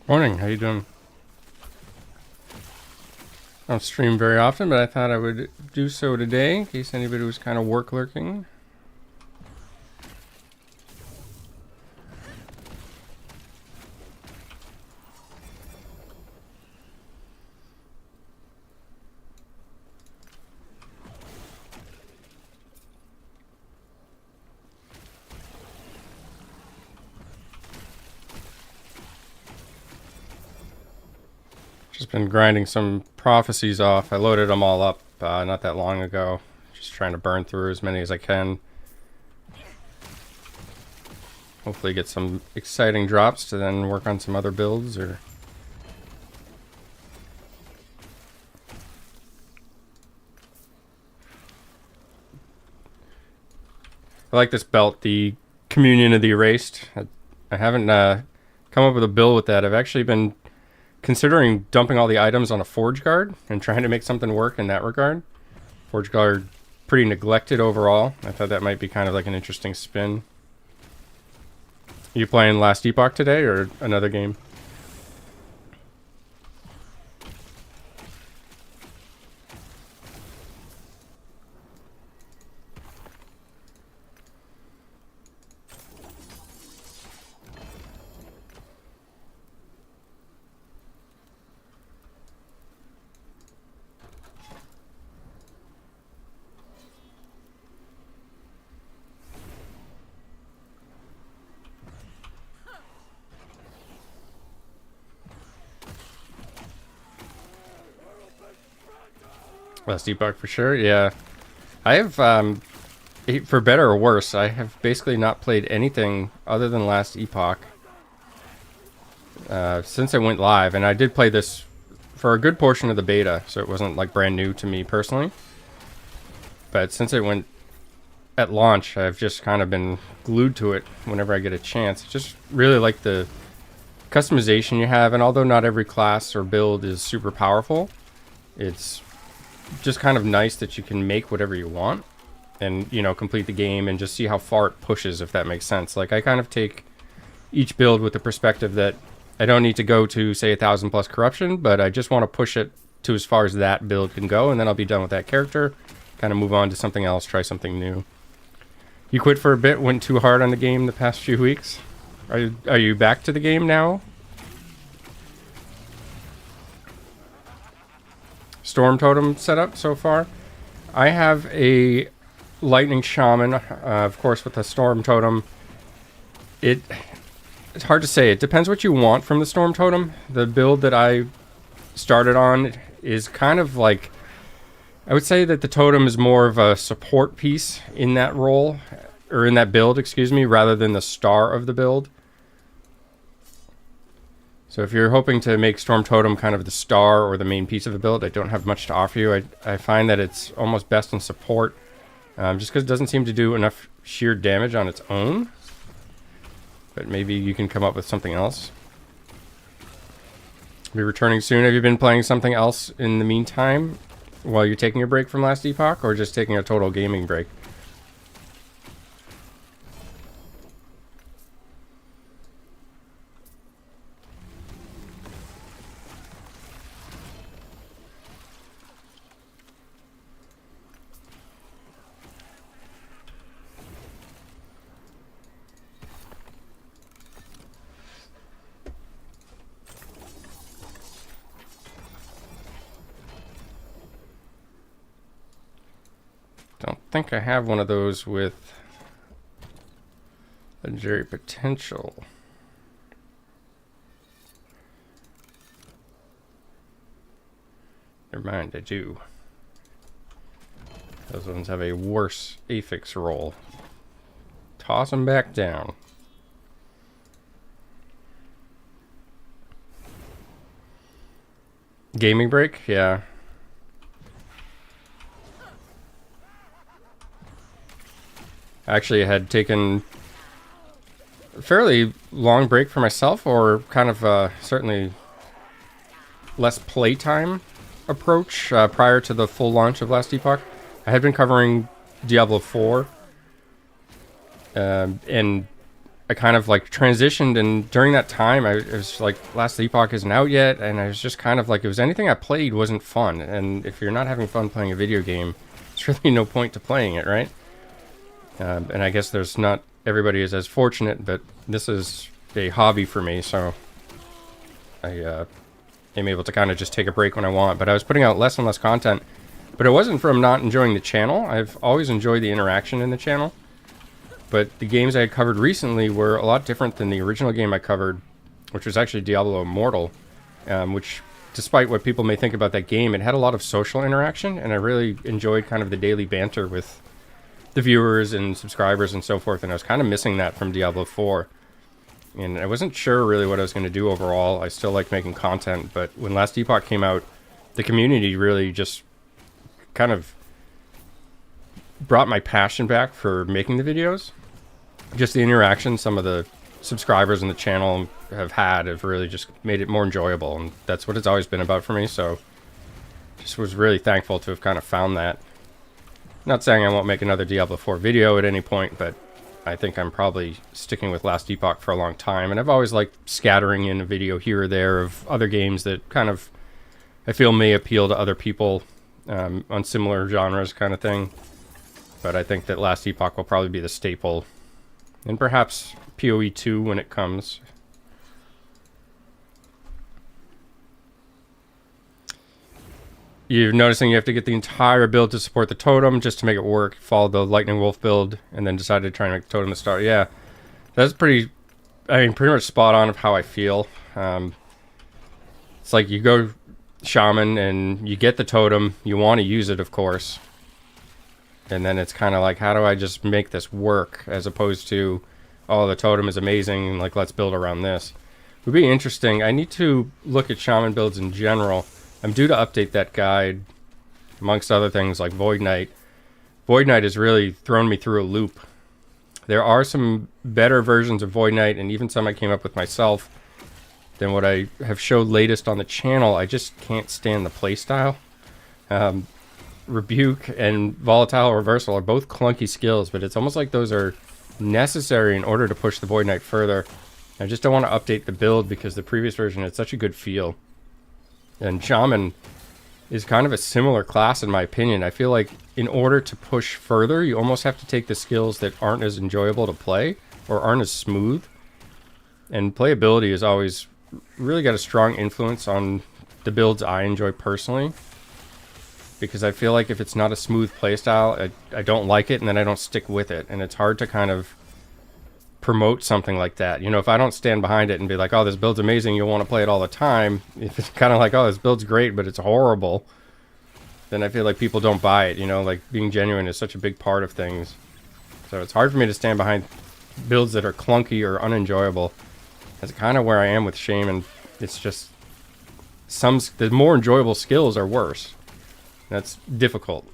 Morning, how you doing? I don't stream very often, but I thought I would do so today in case anybody was kind of work lurking. Just been grinding some prophecies off. I loaded them all up not that long ago. Just trying to burn through as many as I can. Hopefully get some exciting drops to then work on some other builds or... I like this belt, the Communion of the Erased. I haven't come up with a build with that. I've actually been considering dumping all the items on a Forge Guard and trying to make something work in that regard. Forge Guard, pretty neglected overall. I thought that might be kind of like an interesting spin. You playing Last Epoch today or another game? Last Epoch for sure, yeah. I have, for better or worse, I have basically not played anything other than Last Epoch since it went live. And I did play this for a good portion of the beta, so it wasn't like brand new to me personally. But since it went at launch, I've just kind of been glued to it whenever I get a chance. Just really like the customization you have, and although not every class or build is super powerful, it's just kind of nice that you can make whatever you want and, you know, complete the game and just see how far it pushes, if that makes sense. Like, I kind of take each build with the perspective that I don't need to go to, say, 1,000 plus corruption, but I just want to push it to as far as that build can go, and then I'll be done with that character, kind of move on to something else, try something new. You quit for a bit, went too hard on the game the past few weeks. Are you back to the game now? Storm Totem setup so far. I have a Lightning Shaman, of course, with a Storm Totem. It's hard to say. It depends what you want from the Storm Totem. The build that I started on is kind of like... I would say that the Totem is more of a support piece in that role, or in that build, excuse me, rather than the star of the build. So if you're hoping to make Storm Totem kind of the star or the main piece of the build, I don't have much to offer you. I find that it's almost best in support, just because it doesn't seem to do enough sheer damage on its own. But maybe you can come up with something else. Be returning soon. Have you been playing something else in the meantime while you're taking a break from Last Epoch, or just taking a total gaming break? Don't think I have one of those with legendary potential. Never mind, I do. Those ones have a worse affix roll. Toss them back down. Gaming break? Yeah. Actually, I had taken a fairly long break for myself, or kind of certainly less playtime approach prior to the full launch of Last Epoch. I had been covering Diablo 4, and I kind of like transitioned, and during that time I was like, Last Epoch isn't out yet, and I was just kind of like, it was anything I played wasn't fun, and if you're not having fun playing a video game, there's really no point to playing it, right? And I guess there's not everybody is as fortunate, but this is a hobby for me, so I am able to kind of just take a break when I want. But I was putting out less and less content, but it wasn't from not enjoying the channel. I've always enjoyed the interaction in the channel. But the games I had covered recently were a lot different than the original game I covered, which was actually Diablo Immortal, which, despite what people may think about that game, it had a lot of social interaction, and I really enjoyed kind of the daily banter with the viewers and subscribers and so forth, and I was kind of missing that from Diablo 4. And I wasn't sure really what I was going to do overall. I still like making content, but when Last Epoch came out, the community really just kind of brought my passion back for making the videos. Just the interaction some of the subscribers in the channel have really just made it more enjoyable, and that's what it's always been about for me, so just was really thankful to have kind of found that. Not saying I won't make another Diablo 4 video at any point, but I think I'm probably sticking with Last Epoch for a long time, and I've always liked scattering in a video here or there of other games that kind of I feel may appeal to other people on similar genres kind of thing. But I think that Last Epoch will probably be the staple. And perhaps PoE 2 when it comes. You're noticing you have to get the entire build to support the totem just to make it work. Follow the Lightning Wolf build and then decided to try and make the totem to start. Yeah, that's pretty much spot on of how I feel. It's like you go Shaman and you get the totem. You want to use it, of course. And then it's kind of like, how do I just make this work? As opposed to, oh, the totem is amazing, like, let's build around this. It would be interesting. I need to look at Shaman builds in general. I'm due to update that guide, amongst other things, like Void Knight. Void Knight has really thrown me through a loop. There are some better versions of Void Knight, and even some I came up with myself, than what I have showed latest on the channel. I just can't stand the playstyle. Rebuke and Volatile Reversal are both clunky skills, but it's almost like those are necessary in order to push the Void Knight further. I just don't want to update the build because the previous version had such a good feel. And Shaman is kind of a similar class in my opinion. I feel like in order to push further, you almost have to take the skills that aren't as enjoyable to play or aren't as smooth. And playability has always really got a strong influence on the builds I enjoy personally. Because I feel like if it's not a smooth playstyle, I don't like it, and then I don't stick with it. And it's hard to kind of promote something like that. You know, if I don't stand behind it and be like, oh, this build's amazing, you'll want to play it all the time. If it's kind of like, oh, this build's great, but it's horrible, then I feel like people don't buy it. You know, like being genuine is such a big part of things. So it's hard for me to stand behind builds that are clunky or unenjoyable. That's kind of where I am with Shaman. It's just the more enjoyable skills are worse. That's difficult.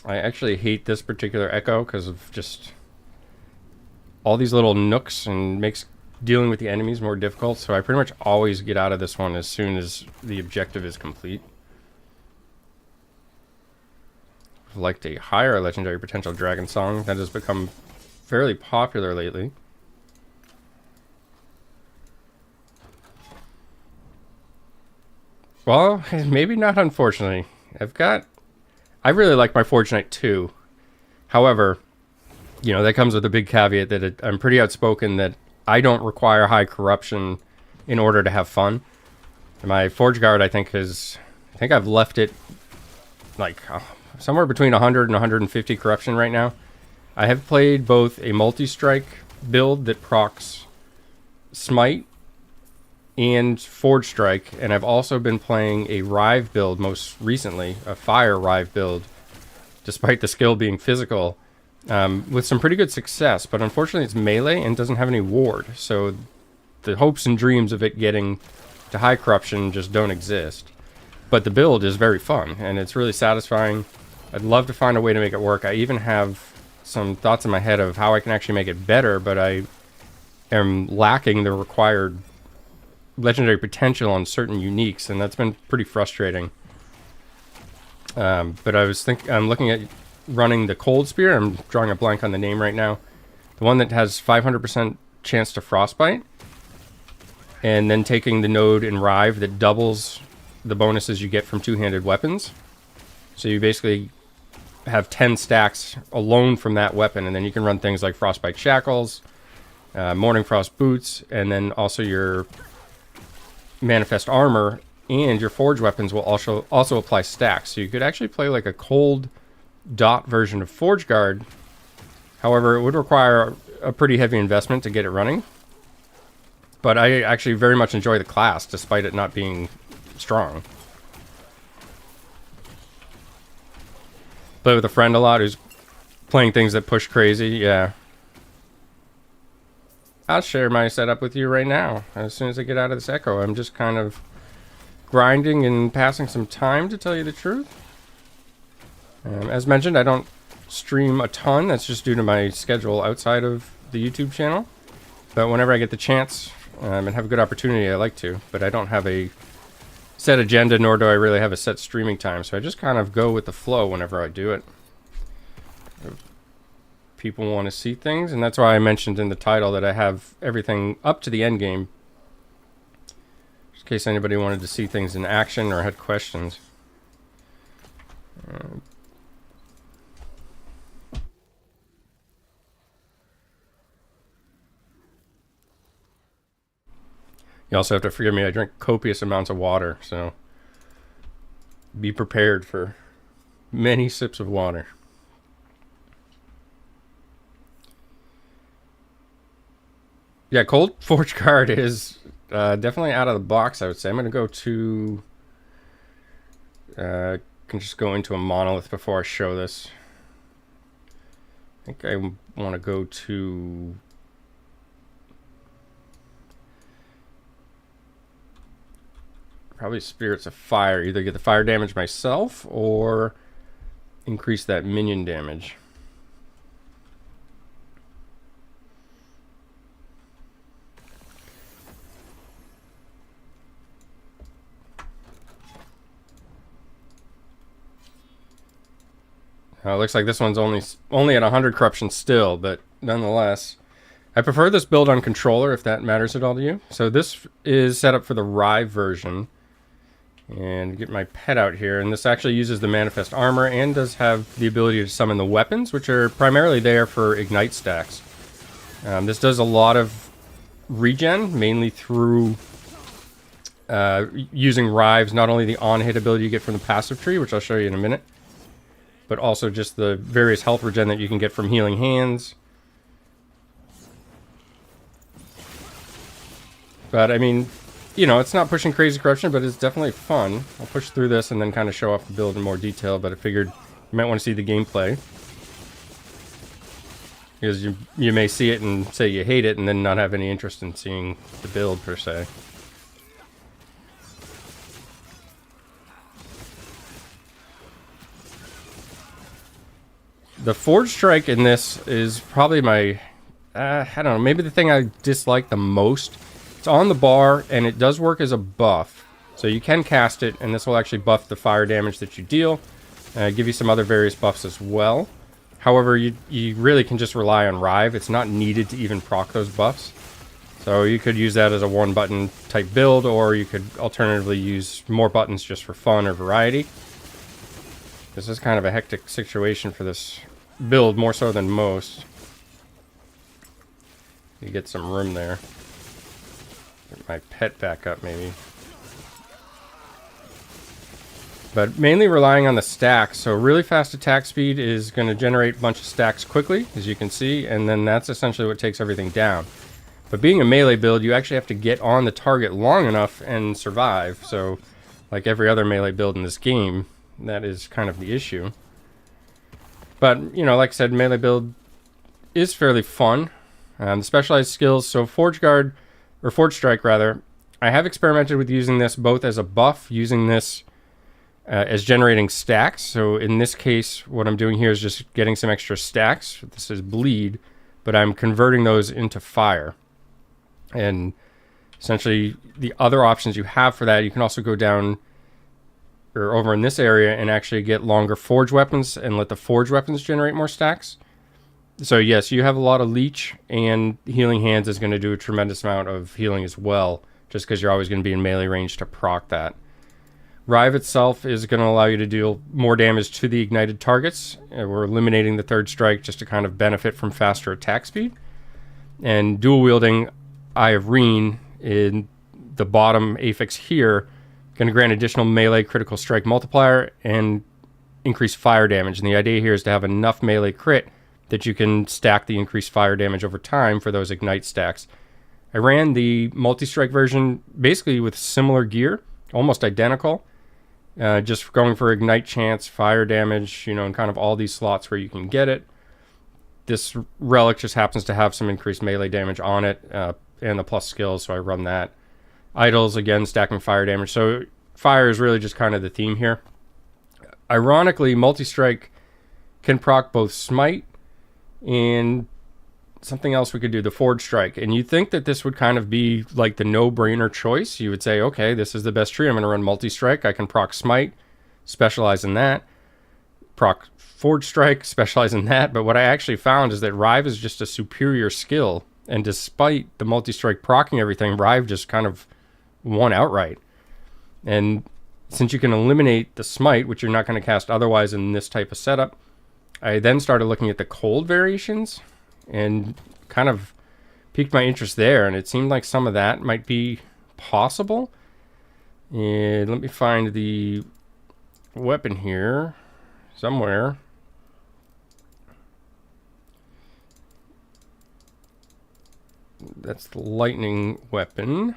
I actually hate this particular echo because of just all these little nooks and makes dealing with the enemies more difficult. So I pretty much always get out of this one as soon as the objective is complete. I've liked a higher legendary potential dragon song that has become fairly popular lately. Well, maybe not, unfortunately. I really like my Forge Knight too. However, you know, that comes with a big caveat that I'm pretty outspoken that I don't require high corruption in order to have fun. And my Forge Guard, I think I've left it like somewhere between 100 and 150 corruption right now. I have played both a multi-strike build that procs Smite and Forge Strike, and I've also been playing a Rive build most recently, a Fire Rive build, despite the skill being physical, with some pretty good success, but unfortunately it's melee and doesn't have any ward, so the hopes and dreams of it getting to high corruption just don't exist. But the build is very fun, and it's really satisfying. I'd love to find a way to make it work. I even have some thoughts in my head of how I can actually make it better, but I am lacking the required legendary potential on certain uniques, and that's been pretty frustrating. But I'm looking at running the Cold Spear. I'm drawing a blank on the name right now. The one that has 500% chance to frostbite, and then taking the node in Rive that doubles the bonuses you get from two-handed weapons. So you basically have 10 stacks alone from that weapon, and then you can run things like Frostbite Shackles, Morning Frost Boots, and then also your Manifest Armor, and your Forge weapons will also apply stacks. So you could actually play like a cold dot version of Forge Guard. However, it would require a pretty heavy investment to get it running. But I actually very much enjoy the class, despite it not being strong. Play with a friend a lot who's playing things that push crazy, yeah. I'll share my setup with you right now. As soon as I get out of this echo, I'm just kind of grinding and passing some time, to tell you the truth. As mentioned, I don't stream a ton. That's just due to my schedule outside of the YouTube channel. But whenever I get the chance and have a good opportunity, I like to. But I don't have a set agenda, nor do I really have a set streaming time. So I just kind of go with the flow whenever I do it. People want to see things, and that's why I mentioned in the title that I have everything up to the Endgame. Just in case anybody wanted to see things in action or had questions. You also have to forgive me, I drink copious amounts of water, so be prepared for many sips of water. Yeah, Cold Forge Guard is definitely out of the box, I would say. I'm going to go to... can just go into a monolith before I show this. I think I want to go to... probably Spirits of Fire. Either get the fire damage myself or increase that minion damage. It looks like this one's only at 100 corruption still, but nonetheless. I prefer this build on controller, if that matters at all to you. So this is set up for the Rive version. And get my pet out here. And this actually uses the Manifest Armor and does have the ability to summon the weapons, which are primarily there for Ignite stacks. This does a lot of regen, mainly through using Rives, not only the on-hit ability you get from the passive tree, which I'll show you in a minute, but also just the various health regen that you can get from Healing Hands. But, I mean, you know, it's not pushing crazy corruption, but it's definitely fun. I'll push through this and then kind of show off the build in more detail, but I figured you might want to see the gameplay. Because you may see it and say you hate it and then not have any interest in seeing the build, per se. The Forge Strike in this is probably my, I don't know, maybe the thing I dislike the most. It's on the bar, and it does work as a buff. So you can cast it, and this will actually buff the fire damage that you deal. Give you some other various buffs as well. However, you really can just rely on Rive. It's not needed to even proc those buffs. So you could use that as a one-button type build, or you could alternatively use more buttons just for fun or variety. This is kind of a hectic situation for this build, more so than most. You get some room there. Get my pet back up, maybe. But mainly relying on the stacks. So really fast attack speed is going to generate a bunch of stacks quickly, as you can see, and then that's essentially what takes everything down. But being a melee build, you actually have to get on the target long enough and survive. So, like every other melee build in this game, that is kind of the issue. But, you know, like I said, melee build is fairly fun. The specialized skills, so Forge Guard, or Forge Strike rather, I have experimented with using this both as a buff, using this as generating stacks. So in this case, what I'm doing here is just getting some extra stacks. This is bleed, but I'm converting those into fire. And Essentially, the other options you have for that, you can also go down or over in this area and actually get longer forge weapons and let the forge weapons generate more stacks. So yes, you have a lot of leech, and healing hands is going to do a tremendous amount of healing as well, just because you're always going to be in melee range to proc that. Rive itself is going to allow you to deal more damage to the ignited targets. We're eliminating the third strike just to kind of benefit from faster attack speed. And dual wielding Eye of Reen in the bottom affix here, going to grant additional melee critical strike multiplier and increase fire damage. And the idea here is to have enough melee crit that you can stack the increased fire damage over time for those ignite stacks. I ran the multi-strike version basically with similar gear, almost identical. Just going for ignite chance, fire damage, and kind of all these slots where you can get it. This relic just happens to have some increased melee damage on it, and the plus skills, so I run that. Idols, again, stacking fire damage. So fire is really just kind of the theme here. Ironically, multi-strike can proc both smite and something else we could do, the forge strike. And you'd think that this would kind of be like the no-brainer choice. You would say, okay, this is the best tree. I'm going to run multi-strike. I can proc smite, specialize in that. Proc forge strike, specialize in that. But what I actually found is that Rive is just a superior skill. And despite the multi-strike proccing everything, Rive just kind of won outright. And since you can eliminate the smite, which you're not going to cast otherwise in this type of setup, I then started looking at the cold variations and kind of piqued my interest there, and it seemed like some of that might be possible. And let me find the weapon here somewhere. That's the lightning weapon.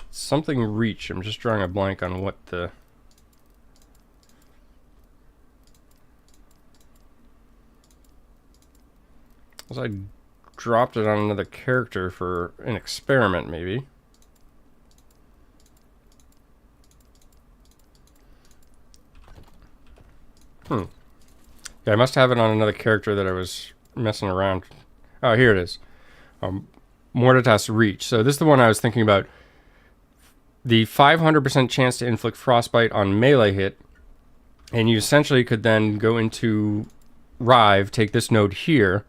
Something reach. I'm just drawing a blank on what the... As I dropped it on another character for an experiment, maybe. Yeah, I must have it on another character that I was messing around. Oh, here it is. Mortitas Reach. So this is the one I was thinking about. The 500% chance to inflict frostbite on melee hit, and you essentially could then go into Rive, take this node here,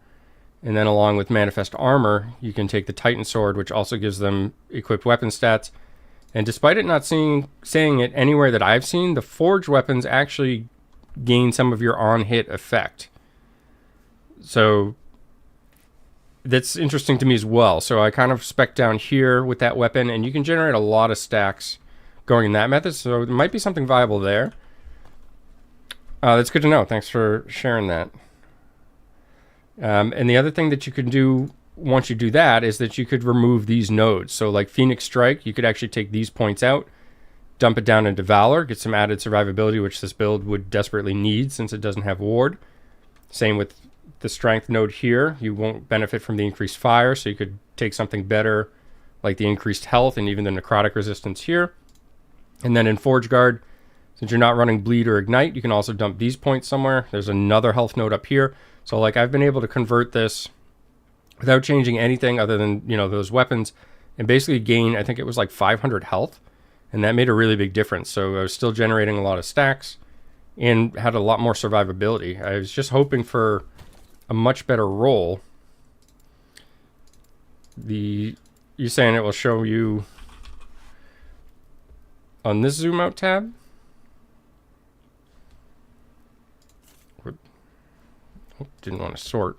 and then along with Manifest Armor, you can take the Titan Sword, which also gives them equipped weapon stats. And despite it not saying it anywhere that I've seen, the Forged weapons actually gain some of your on-hit effect. So that's interesting to me as well. So I kind of spec down here with that weapon, and you can generate a lot of stacks going in that method. So there might be something viable there. That's good to know. Thanks for sharing that. And the other thing that you can do once you do that is that you could remove these nodes. So like Phoenix Strike, you could actually take these points out, dump it down into Valor, get some added survivability, which this build would desperately need since it doesn't have Ward. Same with the Strength node here. You won't benefit from the increased fire, so you could take something better like the increased health and even the necrotic resistance here. And then in Forge Guard, since you're not running Bleed or Ignite, you can also dump these points somewhere. There's another health node up here. So like I've been able to convert this without changing anything other than, those weapons, and basically gain, I think it was like 500 health. And that made a really big difference. So I was still generating a lot of stacks and had a lot more survivability. I was just hoping for a much better roll. You saying it will show you on this zoom out tab? Didn't want to sort.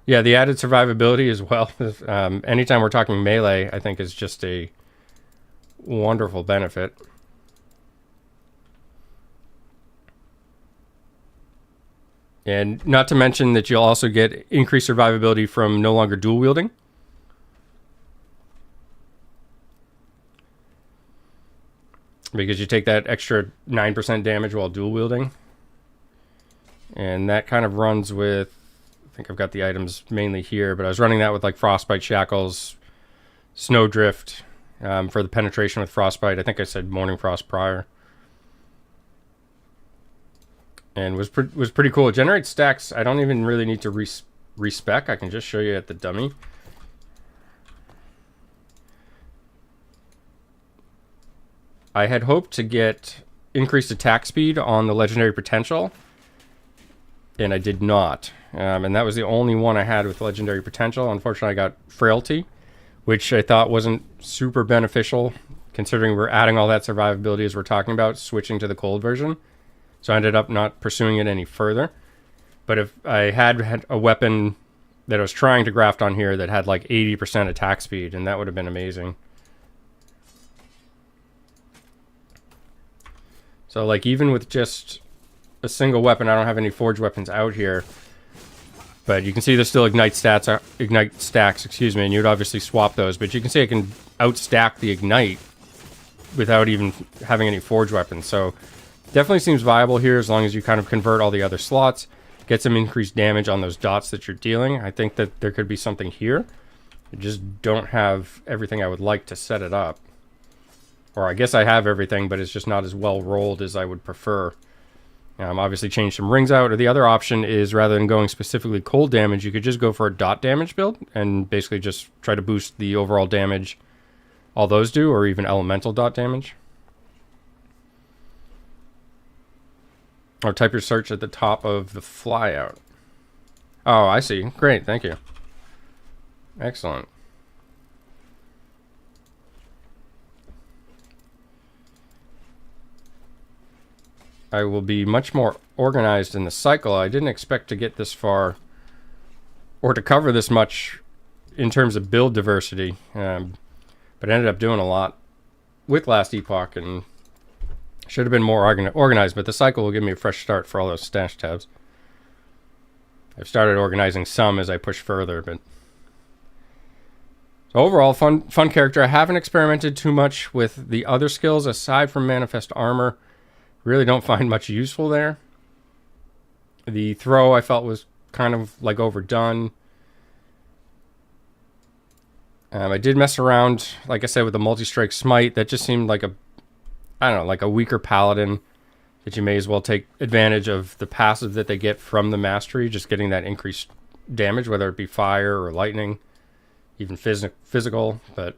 Yeah, the added survivability as well. Anytime we're talking melee, I think is just a wonderful benefit. And not to mention that you'll also get increased survivability from no longer dual wielding. because you take that extra 9% damage while dual wielding. And that kind of runs with, I think I've got the items mainly here, but I was running that with like Frostbite Shackles, Snowdrift, for the penetration with Frostbite. I think I said Morning Frost prior. And was pretty cool. It generates stacks. I don't even really need to respec. I can just show you at the dummy. I had hoped to get increased attack speed on the legendary potential, and I did not. And that was the only one I had with legendary potential. Unfortunately, I got frailty, which I thought wasn't super beneficial, considering we're adding all that survivability as we're talking about, switching to the cold version. So I ended up not pursuing it any further. But if I had a weapon that I was trying to graft on here that had like 80% attack speed, and that would have been amazing. So like even with just a single weapon, I don't have any forged weapons out here. But you can see there's still ignite stacks, and you'd obviously swap those. But you can see I can outstack the ignite without even having any forged weapons. So definitely seems viable here as long as you kind of convert all the other slots, get some increased damage on those dots that you're dealing. I think that there could be something here. I just don't have everything I would like to set it up. Or I guess I have everything, but it's just not as well rolled as I would prefer. Obviously change some rings out. Or the other option is, rather than going specifically cold damage, you could just go for a dot damage build and basically just try to boost the overall damage all those do, or even elemental dot damage. Or type your search at the top of the flyout. Oh, I see. Great, thank you. Excellent. I will be much more organized in the cycle. I didn't expect to get this far or to cover this much in terms of build diversity, but I ended up doing a lot with last Epoch and should have been more organized, but the cycle will give me a fresh start for all those stash tabs. I've started organizing some as I push further, but so overall, fun character. I haven't experimented too much with the other skills aside from Manifest Armor. Really don't find much useful there. The throw I felt was kind of like overdone. I did mess around, like I said, with the multi-strike smite. That just seemed like like a weaker paladin that you may as well take advantage of the passive that they get from the mastery, just getting that increased damage, whether it be fire or lightning, even physical, but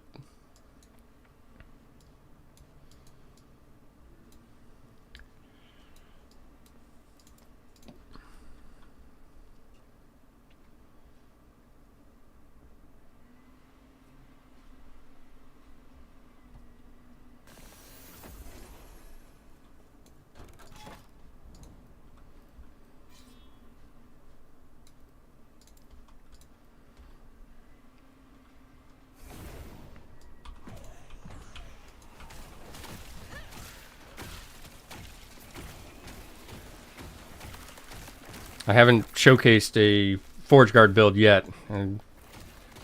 I haven't showcased a Forge Guard build yet. I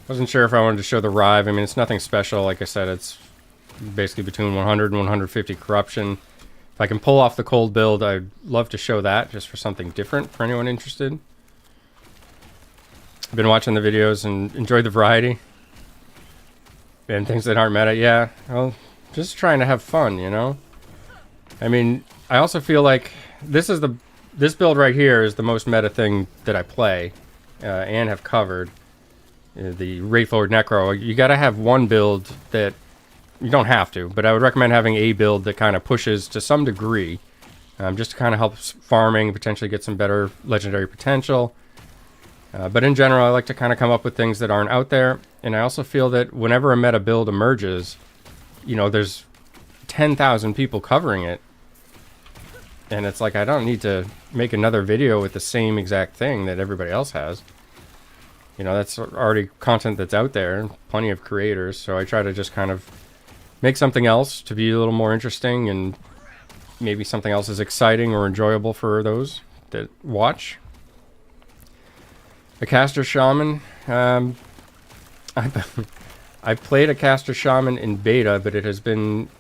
wasn't sure if I wanted to show the Rive. I mean, it's nothing special. Like I said, it's basically between 100 and 150 corruption. If I can pull off the cold build, I'd love to show that just for something different for anyone interested. I've been watching the videos and enjoyed the variety. And things that aren't meta. Yeah, well, just trying to have fun, you know? I mean, I also feel like this build right here is the most meta thing that I play and have covered. The Wraith Lord Necro. You got to have one build that you don't have to, but I would recommend having a build that kind of pushes to some degree, just to kind of help farming, potentially get some better legendary potential. But in general, I like to kind of come up with things that aren't out there, and I also feel that whenever a meta build emerges, you know, there's 10,000 people covering it. And it's like, I don't need to make another video with the same exact thing that everybody else has. You know, that's already content that's out there, plenty of creators. So I try to just kind of make something else to be a little more interesting, and maybe something else is exciting or enjoyable for those that watch. A caster shaman. I played a caster shaman in beta, but it has been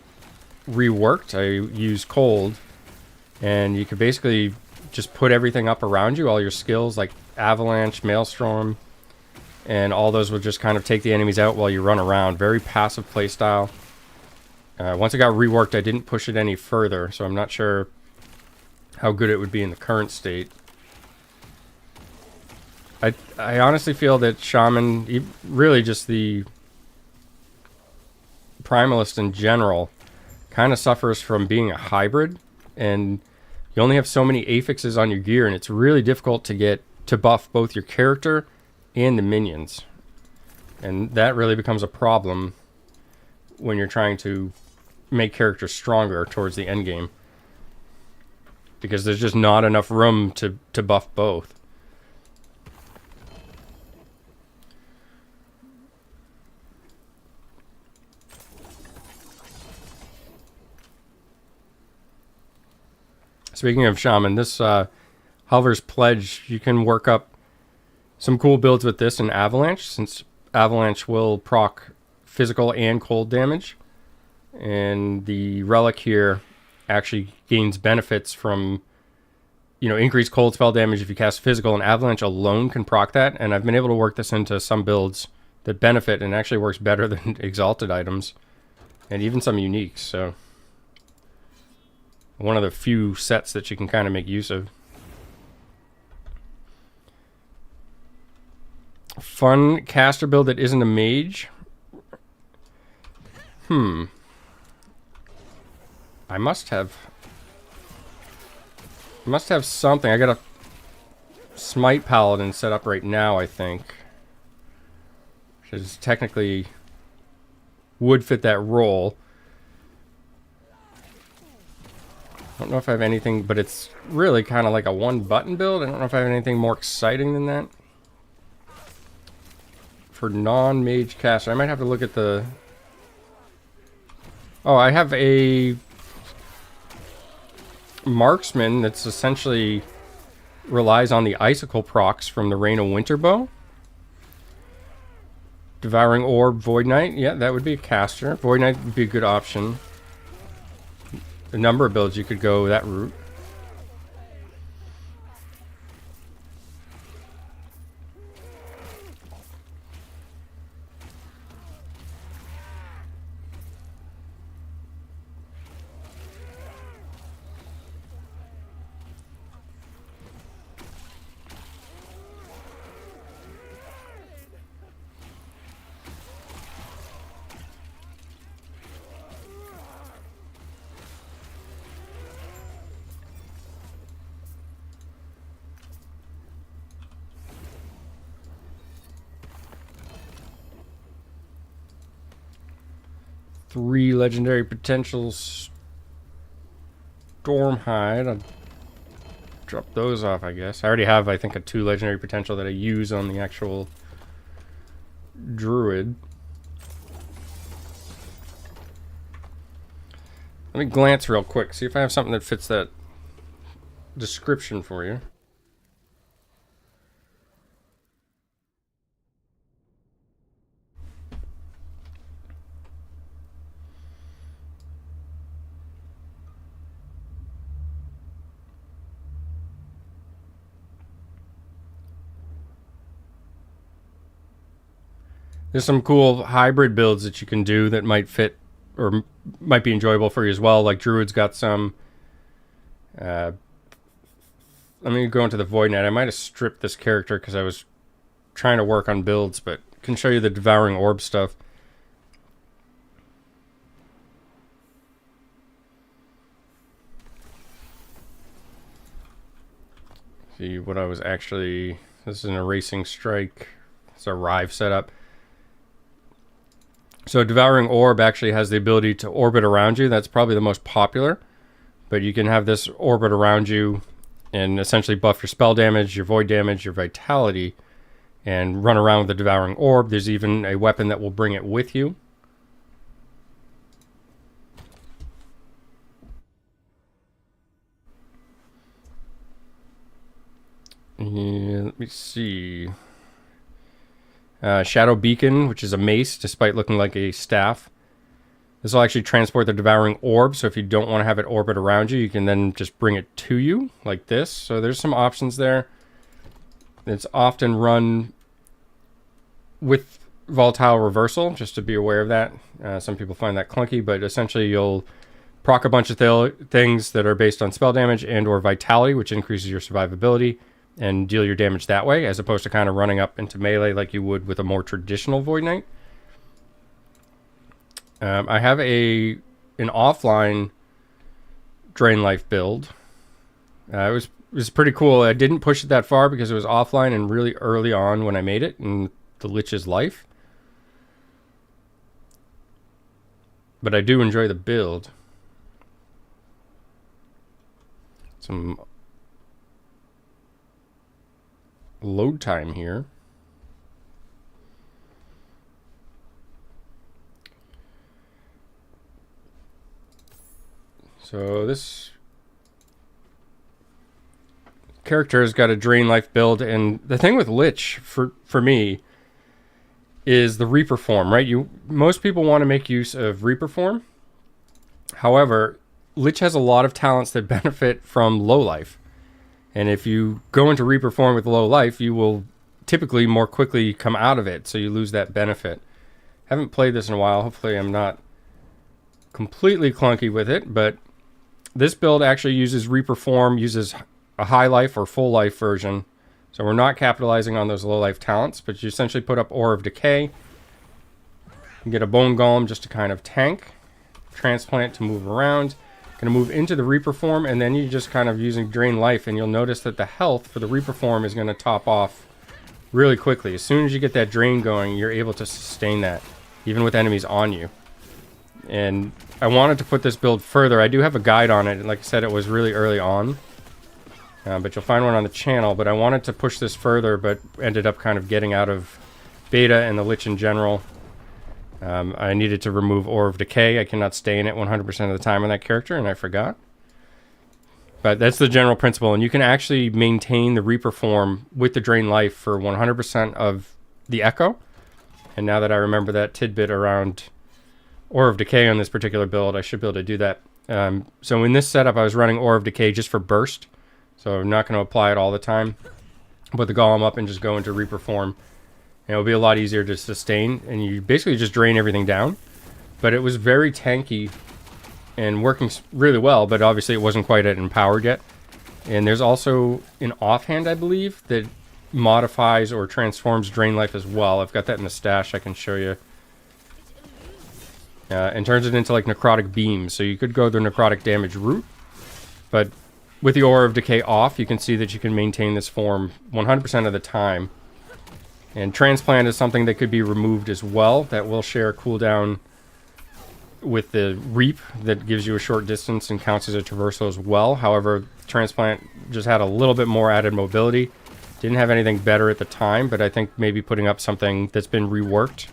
reworked. I use cold, and you could basically just put everything up around you, all your skills like avalanche, maelstrom, and all those will just kind of take the enemies out while you run around. Very passive playstyle. Once it got reworked, I didn't push it any further, so I'm not sure how good it would be in the current state. I honestly feel that Shaman, really just the Primalist in general, kind of suffers from being a hybrid, and you only have so many affixes on your gear, and it's really difficult to get to buff both your character and the minions. And that really becomes a problem when you're trying to make characters stronger towards the end game, because there's just not enough room to buff both. Speaking of Shaman, this Halvar's Pledge, you can work up some cool builds with this in Avalanche, since Avalanche will proc physical and cold damage. And the relic here actually gains benefits from, increased cold spell damage if you cast physical, and Avalanche alone can proc that. And I've been able to work this into some builds that benefit, and actually works better than exalted items and even some uniques. So one of the few sets that you can kind of make use of. Fun caster build that isn't a mage. I must have something. I got a Smite Paladin set up right now, I think, which is technically would fit that role. I don't know if I have anything, but it's really kind of like a one-button build. I don't know if I have anything more exciting than that. For non-mage caster, I might have to look at the... Oh, I have a Marksman that's essentially relies on the icicle procs from the Rain of Winter bow. Devouring Orb, Void Knight. Yeah, that would be a caster. Void Knight would be a good option. A number of builds you could go that route. Three legendary potentials. Stormhide. I'll drop those off, I guess. I already have, I think, a 2 legendary potential that I use on the actual druid. Let me glance real quick, see if I have something that fits that description for you. There's some cool hybrid builds that you can do that might fit or might be enjoyable for you as well. Like Druid's got some. Let me go into the Void Knight. I might have stripped this character because I was trying to work on builds, but can show you the Devouring Orb stuff. See what I was actually... This is an Erasing Strike. It's a Rive setup. So Devouring Orb actually has the ability to orbit around you. That's probably the most popular. But you can have this orbit around you and essentially buff your spell damage, your void damage, your vitality, and run around with the Devouring Orb. There's even a weapon that will bring it with you. And let me see. Shadow Beacon, which is a mace, despite looking like a staff. This will actually transport the Devouring Orb, so if you don't want to have it orbit around you, you can then just bring it to you, like this. So there's some options there. It's often run with Volatile Reversal, just to be aware of that. Some people find that clunky, but essentially you'll proc a bunch of things that are based on spell damage and or vitality, which increases your survivability, and deal your damage that way, as opposed to kind of running up into melee like you would with a more traditional Void Knight. I have an offline Drain Life build. It was pretty cool. I didn't push it that far because it was offline and really early on when I made it in the Lich's life. But I do enjoy the build. Some load time here. So this character has got a Drain Life build, and the thing with Lich for me is the Reaper form, right? Most people want to make use of Reaper form. However, Lich has a lot of talents that benefit from low life. And if you go into Reaper form with low life, you will typically more quickly come out of it, so you lose that benefit. Haven't played this in a while. Hopefully I'm not completely clunky with it, but this build actually uses Reaper form, uses a high life or full life version. So we're not capitalizing on those low life talents, but you essentially put up Aura of Decay. You get a Bone Golem just to kind of tank. Transplant to move around. Going to move into the Reaper form, and then you're just kind of using Drain Life, and you'll notice that the health for the Reaper form is going to top off really quickly. As soon as you get that drain going, you're able to sustain that, even with enemies on you. And I wanted to put this build further. I do have a guide on it, and like I said, it was really early on. But you'll find one on the channel. But I wanted to push this further, but ended up kind of getting out of beta and the Lich in general. I needed to remove Aura of Decay. I cannot stay in it 100% of the time on that character, and I forgot. But that's the general principle, and you can actually maintain the Reaper form with the Drain Life for 100% of the Echo. And now that I remember that tidbit around Aura of Decay on this particular build, I should be able to do that. So in this setup, I was running Aura of Decay just for burst. So I'm not going to apply it all the time. Put the Golem up and just go into Reaper form. And it'll be a lot easier to sustain. And you basically just drain everything down. But it was very tanky and working really well. But obviously it wasn't quite at empowered yet. And there's also an offhand, I believe, that modifies or transforms Drain Life as well. I've got that in the stash I can show you. And turns it into like Necrotic Beam. So you could go the Necrotic Damage route. But with the Aura of Decay off, you can see that you can maintain this form 100% of the time. And Transplant is something that could be removed as well. That will share a cooldown with the Reap that gives you a short distance and counts as a traversal as well. However, Transplant just had a little bit more added mobility. Didn't have anything better at the time, but I think maybe putting up something that's been reworked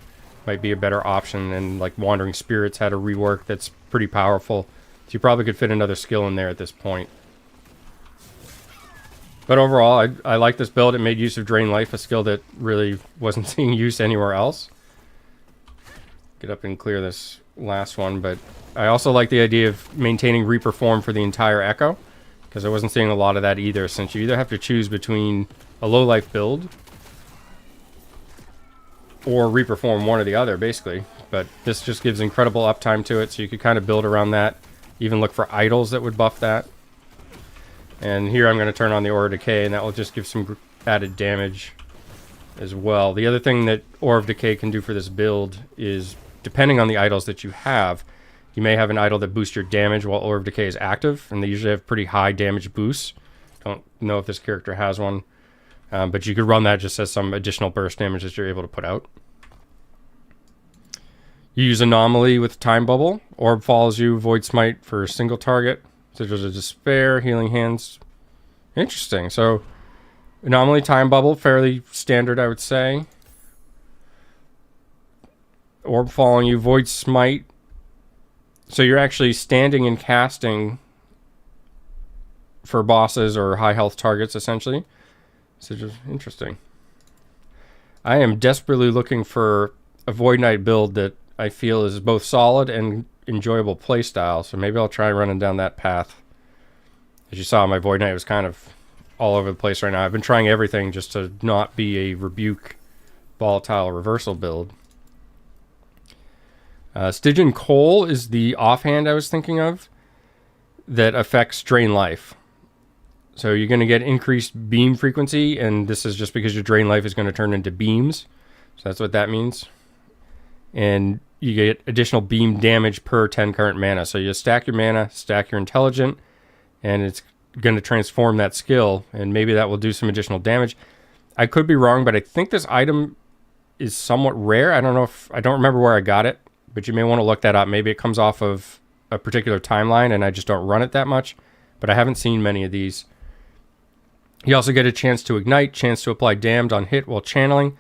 might be a better option. And like Wandering Spirits had a rework that's pretty powerful. So you probably could fit another skill in there at this point. But overall, I like this build. It made use of Drain Life, a skill that really wasn't seeing use anywhere else. Get up and clear this last one. But I also like the idea of maintaining Reaper form for the entire Echo, because I wasn't seeing a lot of that either, since you either have to choose between a low life build or Reaper form, one or the other, basically. But this just gives incredible uptime to it, so you could kind of build around that. Even look for idols that would buff that. And here I'm going to turn on the Aura of Decay, and that will just give some added damage as well. The other thing that Aura of Decay can do for this build is, depending on the idols that you have, you may have an idol that boosts your damage while Aura of Decay is active, and they usually have pretty high damage boosts. Don't know if this character has one, but you could run that just as some additional burst damage that you're able to put out. You use Anomaly with Time Bubble. Orb follows you, Void Smite for a single target. So there's a Despair, Healing Hands. Interesting. So Anomaly, Time Bubble, fairly standard, I would say. Orb following you, Void Smite. So you're actually standing and casting for bosses or high health targets, essentially. So just interesting. I am desperately looking for a Void Knight build that I feel is both solid and enjoyable playstyle. So maybe I'll try running down that path. As you saw, my Void Knight was kind of all over the place right now. I've been trying everything just to not be a Rebuke volatile reversal build. Stygian Coal is the offhand I was thinking of that affects Drain Life. So you're going to get increased beam frequency, and this is just because your Drain Life is going to turn into beams. So that's what that means. And you get additional beam damage per 10 current mana. So you stack your mana, stack your intelligent, and it's going to transform that skill, and maybe that will do some additional damage. I could be wrong, but I think this item is somewhat rare. I don't remember where I got it, but you may want to look that up. Maybe it comes off of a particular timeline and I just don't run it that much, but I haven't seen many of these. You also get a chance to ignite, chance to apply damned on hit while channeling,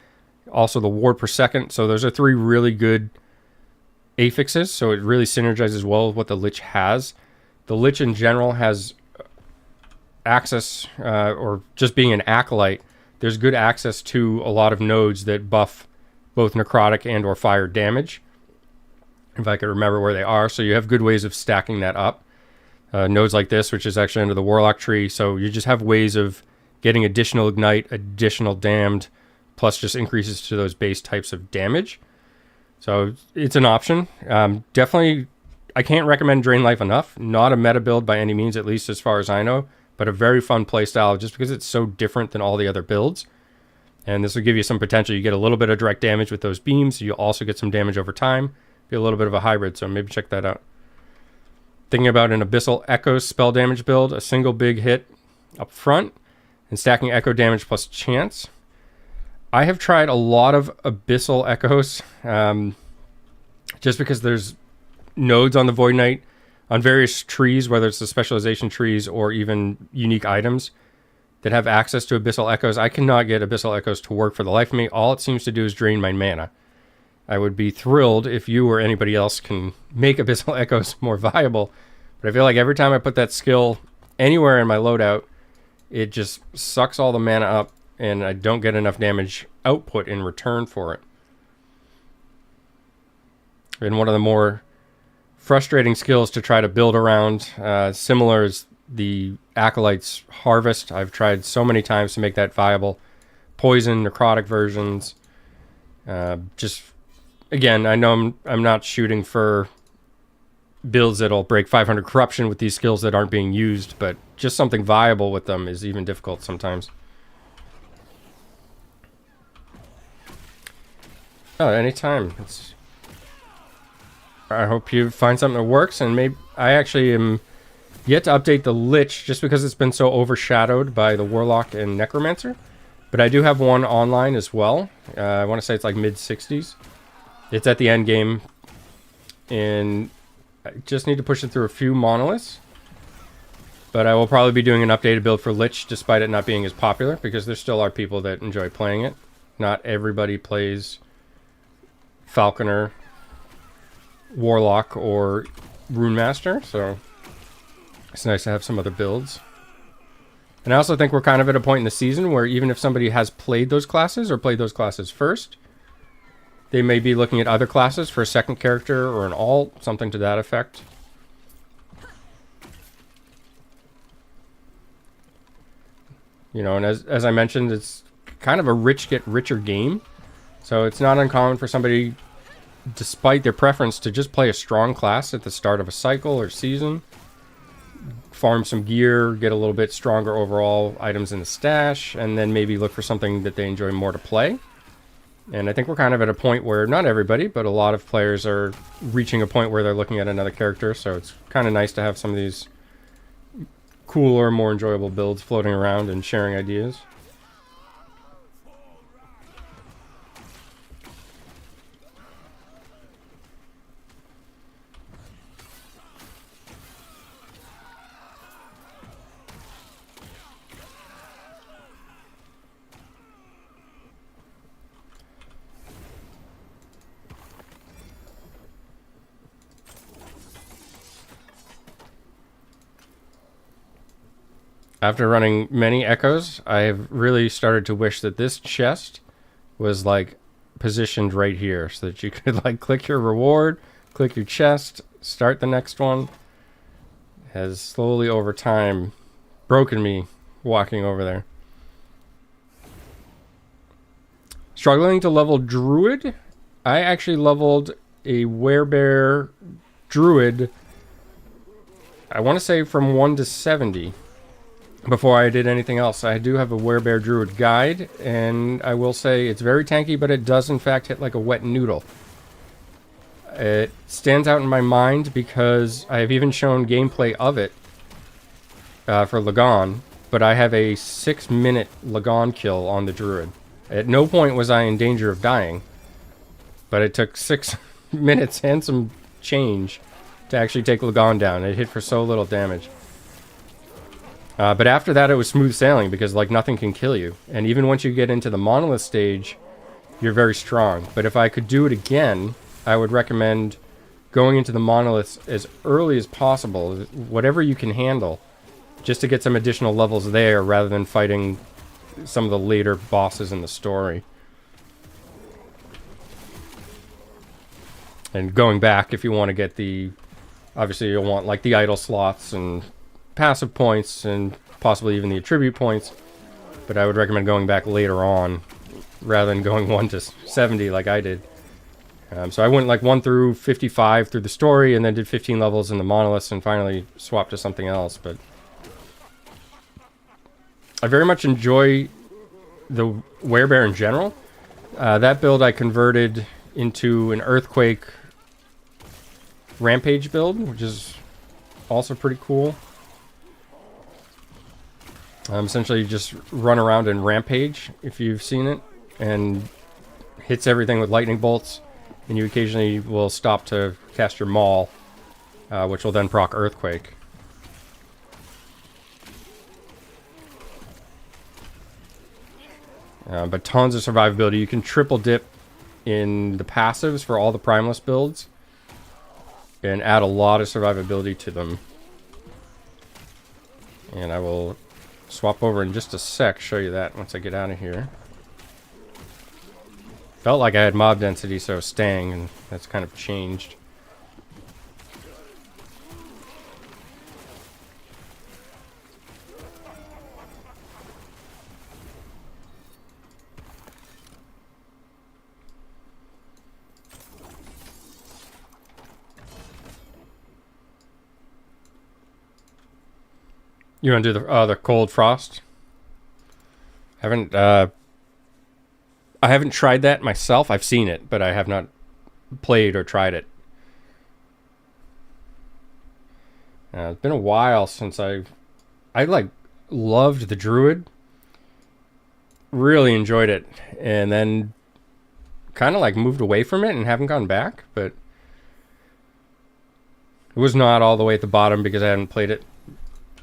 also the ward per second. So those are 3 really good affixes, so it really synergizes well with what the Lich has. The Lich in general has access, or just being an acolyte, there's good access to a lot of nodes that buff both necrotic and or fire damage, if I could remember where they are. So you have good ways of stacking that up. Nodes like this, which is actually under the warlock tree, so you just have ways of getting additional ignite, additional damned, plus just increases to those base types of damage. So it's an option. Definitely, I can't recommend Drain Life enough. Not a meta build by any means, at least as far as I know, but a very fun playstyle just because it's so different than all the other builds. And this will give you some potential. You get a little bit of direct damage with those beams. You'll also get some damage over time. Be a little bit of a hybrid, so maybe check that out. Thinking about an Abyssal Echoes spell damage build, a single big hit up front, and stacking echo damage plus chance. I have tried a lot of Abyssal Echoes, just because there's nodes on the Void Knight on various trees, whether it's the specialization trees or even unique items that have access to Abyssal Echoes. I cannot get Abyssal Echoes to work for the life of me. All it seems to do is drain my mana. I would be thrilled if you or anybody else can make Abyssal Echoes more viable, but I feel like every time I put that skill anywhere in my loadout, it just sucks all the mana up, and I don't get enough damage output in return for it. And one of the more frustrating skills to try to build around, similar as the Acolyte's Harvest. I've tried so many times to make that viable. Poison, necrotic versions. Just, again, I know I'm not shooting for builds that'll break 500 corruption with these skills that aren't being used, but just something viable with them is even difficult sometimes. Oh, anytime. I hope you find something that works, and maybe I actually am yet to update the Lich just because it's been so overshadowed by the Warlock and Necromancer. But I do have one online as well. I want to say it's like mid-60s. It's at the end game, and I just need to push it through a few monoliths. But I will probably be doing an updated build for Lich despite it not being as popular, because there still are people that enjoy playing it. Not everybody plays Falconer, Warlock, or Rune Master, so it's nice to have some other builds. And I also think we're kind of at a point in the season where even if somebody has played those classes or played those classes first, they may be looking at other classes for a second character or an alt, something to that effect. You know, and as I mentioned, it's kind of a rich get richer game. So it's not uncommon for somebody, despite their preference, to just play a strong class at the start of a cycle or season. Farm some gear, get a little bit stronger overall items in the stash, and then maybe look for something that they enjoy more to play. And I think we're kind of at a point where, not everybody, but a lot of players are reaching a point where they're looking at another character, so it's kind of nice to have some of these cooler, more enjoyable builds floating around and sharing ideas. After running many echoes, I have really started to wish that this chest was like positioned right here so that you could like click your reward, click your chest, start the next one has slowly over time broken me walking over there. Struggling to level druid. I actually leveled a werebear druid, I want to say from 1 to 70 before I did anything else. I do have a werebear druid guide, and I will say it's very tanky, but it does in fact hit like a wet noodle. It stands out in my mind because I have even shown gameplay of it for Lagon, but I have a 6-minute Lagon kill on the druid. At no point was I in danger of dying, but it took 6 minutes and some change to actually take Lagon down. It hit for so little damage. But after that, it was smooth sailing because like nothing can kill you. And even once you get into the monolith stage, you're very strong. But if I could do it again, I would recommend going into the monoliths as early as possible, whatever you can handle, just to get some additional levels there rather than fighting some of the later bosses in the story. And going back, if you want to get the... Obviously, you'll want like the idle slots and passive points and possibly even the attribute points. But I would recommend going back later on rather than going 1 to 70 like I did. So I went like 1 through 55 through the story and then did 15 levels in the monoliths and finally swapped to something else. But I very much enjoy the werebear in general. That build I converted into an earthquake rampage build, which is also pretty cool. Essentially, you just run around and rampage, if you've seen it, and hits everything with lightning bolts, and you occasionally will stop to cast your maul, which will then proc earthquake. But tons of survivability. You can triple dip in the passives for all the primalist builds and add a lot of survivability to them. And I will swap over in just a sec, show you that once I get out of here. Felt like I had mob density, so I was staying, and that's kind of changed. You want to do the cold frost? I haven't tried that myself. I've seen it, but I have not played or tried it. It's been a while since I like loved the druid. Really enjoyed it, and then kind of like moved away from it and haven't gone back. But it was not all the way at the bottom because I hadn't played it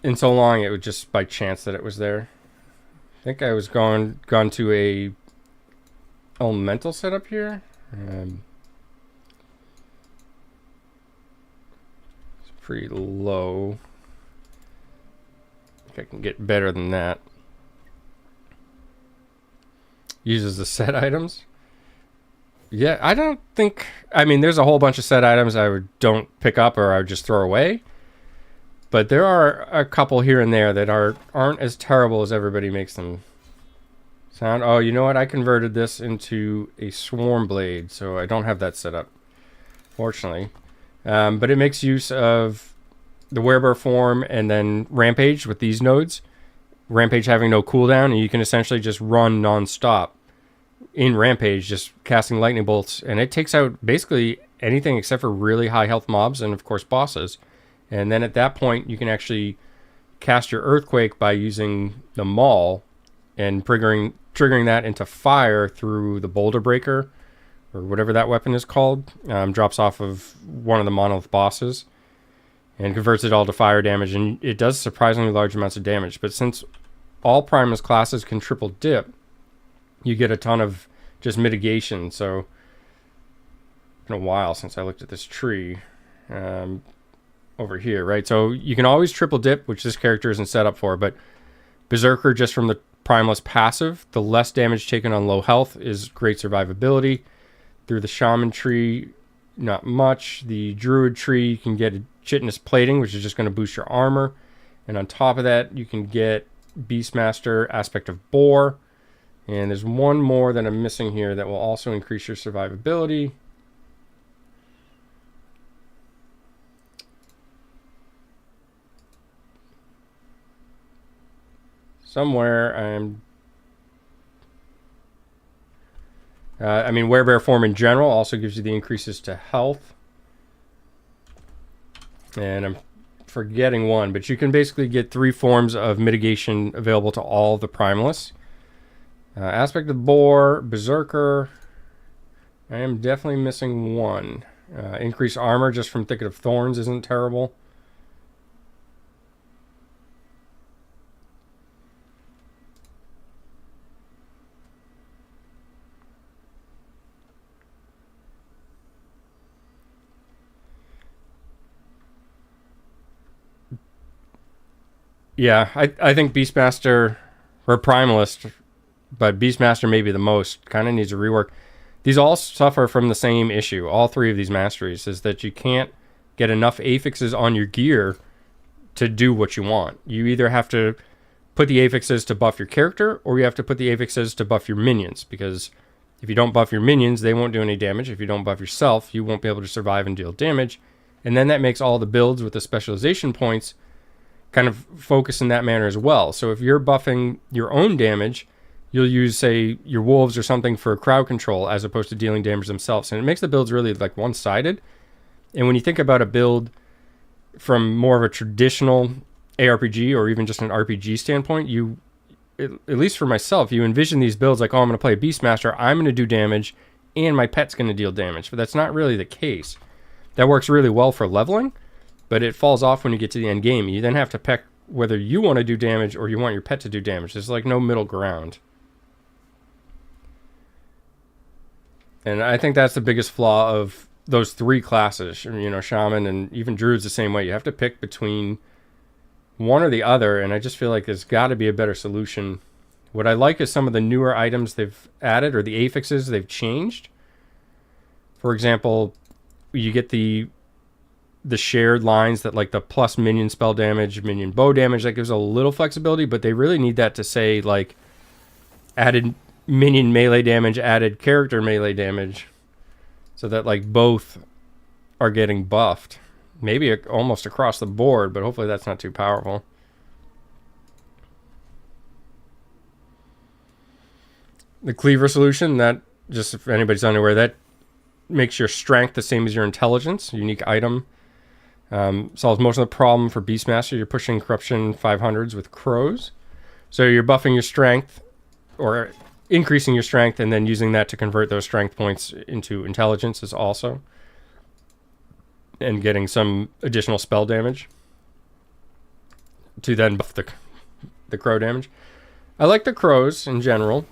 in so long. It was just by chance that it was there. I think I was gone to a elemental setup here. It's pretty low. I think I can get better than that. Uses the set items. Yeah, I don't think... I mean, there's a whole bunch of set items don't pick up or I would just throw away. But there are a couple here and there that aren't as terrible as everybody makes them sound. Oh, you know what? I converted this into a swarm blade, so I don't have that set up, fortunately. But it makes use of the werebear form and then rampage with these nodes. Rampage having no cooldown, and you can essentially just run non-stop in rampage, just casting lightning bolts, and it takes out basically anything except for really high health mobs and of course bosses. And then at that point, you can actually cast your earthquake by using the maul and triggering that into fire through the boulder breaker or whatever that weapon is called. Drops off of one of the monolith bosses and converts it all to fire damage. And it does surprisingly large amounts of damage. But since all Primus classes can triple dip, you get a ton of just mitigation. So it's been a while since I looked at this tree. Over here, right? So you can always triple dip, which this character isn't set up for, but Berserker, just from the Primalist passive, the less damage taken on low health is great survivability. Through the Shaman tree, not much. The druid tree, you can get a chitinous plating, which is just going to boost your armor. And on top of that, you can get Beastmaster, Aspect of Boar. And there's one more that I'm missing here that will also increase your survivability. Somewhere I mean, Werebear form in general also gives you the increases to health. And I'm forgetting one, but you can basically get 3 forms of mitigation available to all the primalists. Aspect of Boar, Berserker. I am definitely missing one. Increased armor just from Thicket of Thorns isn't terrible. Yeah, I think Beastmaster, or Primalist, but Beastmaster maybe the most, kind of needs a rework. These all suffer from the same issue, all 3 of these masteries, is that you can't get enough affixes on your gear to do what you want. You either have to put the affixes to buff your character, or you have to put the affixes to buff your minions, because if you don't buff your minions, they won't do any damage. If you don't buff yourself, you won't be able to survive and deal damage. And then that makes all the builds with the specialization points kind of focus in that manner as well. So if you're buffing your own damage, you'll use, say, your wolves or something for crowd control as opposed to dealing damage themselves. And it makes the builds really like one-sided. And when you think about a build from more of a traditional ARPG or even just an RPG standpoint, you, at least for myself, you envision these builds like, oh, I'm going to play a Beastmaster, I'm going to do damage, and my pet's going to deal damage. But that's not really the case. That works really well for leveling, but it falls off when you get to the end game. You then have to pick whether you want to do damage or you want your pet to do damage. There's like no middle ground. And I think that's the biggest flaw of those 3 classes. You know, Shaman and even Druid's the same way. You have to pick between one or the other, and I just feel like there's got to be a better solution. What I like is some of the newer items they've added, or the affixes they've changed. For example, you get the shared lines that like the plus minion spell damage, minion bow damage, that gives a little flexibility, but they really need that to say like added minion melee damage, added character melee damage, so that like both are getting buffed. Maybe almost across the board, but hopefully that's not too powerful. The cleaver solution, that, just if anybody's unaware, that makes your strength the same as your intelligence. Unique item. Solves most of the problem for Beastmaster. You're pushing Corruption 500s with crows. So you're buffing your strength, or increasing your strength, and then using that to convert those strength points into intelligence is also. And getting some additional spell damage to then buff the crow damage. I like the crows in general.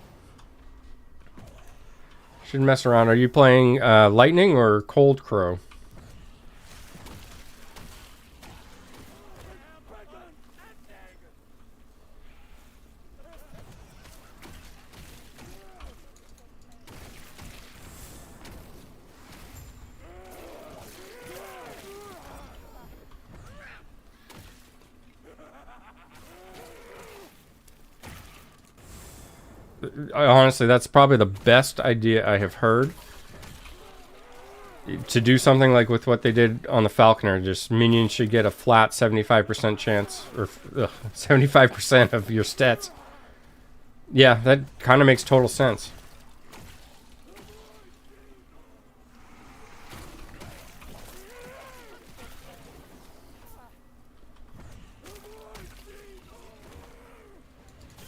Should mess around. Are you playing lightning or cold crow? Honestly, that's probably the best idea I have heard. To do something like with what they did on the Falconer, just minions should get a flat 75% chance, or 75% of your stats. Yeah, that kind of makes total sense.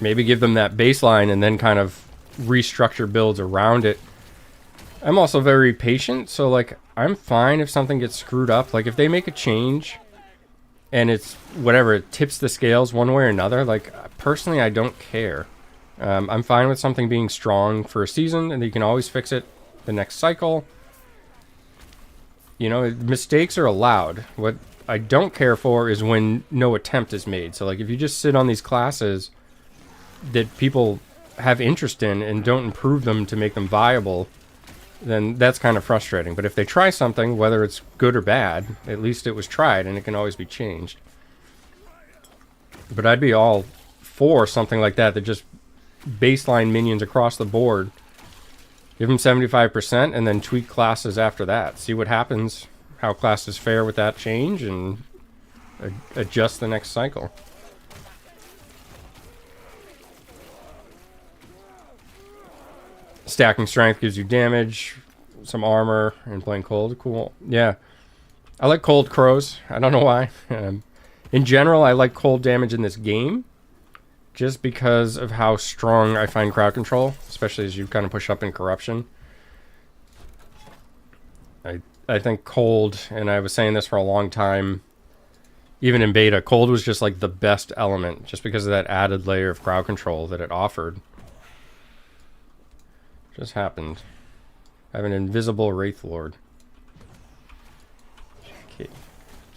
Maybe give them that baseline and then kind of restructure builds around it. I'm also very patient, so like I'm fine if something gets screwed up. Like if they make a change and it's whatever, it tips the scales one way or another, like personally I don't care. I'm fine with something being strong for a season and you can always fix it the next cycle. You know, mistakes are allowed. What I don't care for is when no attempt is made. So like if you just sit on these classes that people have interest in and don't improve them to make them viable, then that's kind of frustrating. But if they try something, whether it's good or bad, at least it was tried and it can always be changed. But I'd be all for something like that just baseline minions across the board. Give them 75% and then tweak classes after that. See what happens, how classes fare with that change, and adjust the next cycle. Stacking strength gives you damage, some armor, and playing cold. Cool. Yeah. I like cold crows. I don't know why. In general, I like cold damage in this game just because of how strong I find crowd control, especially as you kind of push up in corruption. I think cold, and I was saying this for a long time, even in beta, cold was just like the best element just because of that added layer of crowd control that it offered. Just happened. I have an invisible wraith lord. Okay.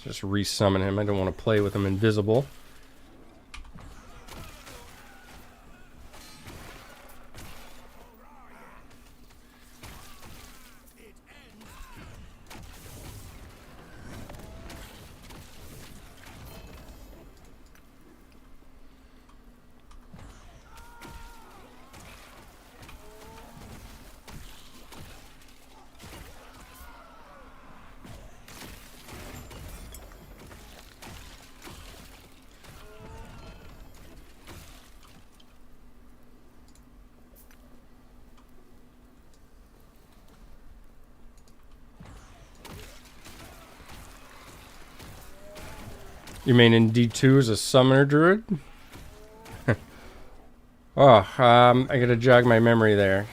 Just resummon him. I don't want to play with him invisible. You mean in D2 as a summoner druid? I gotta jog my memory there.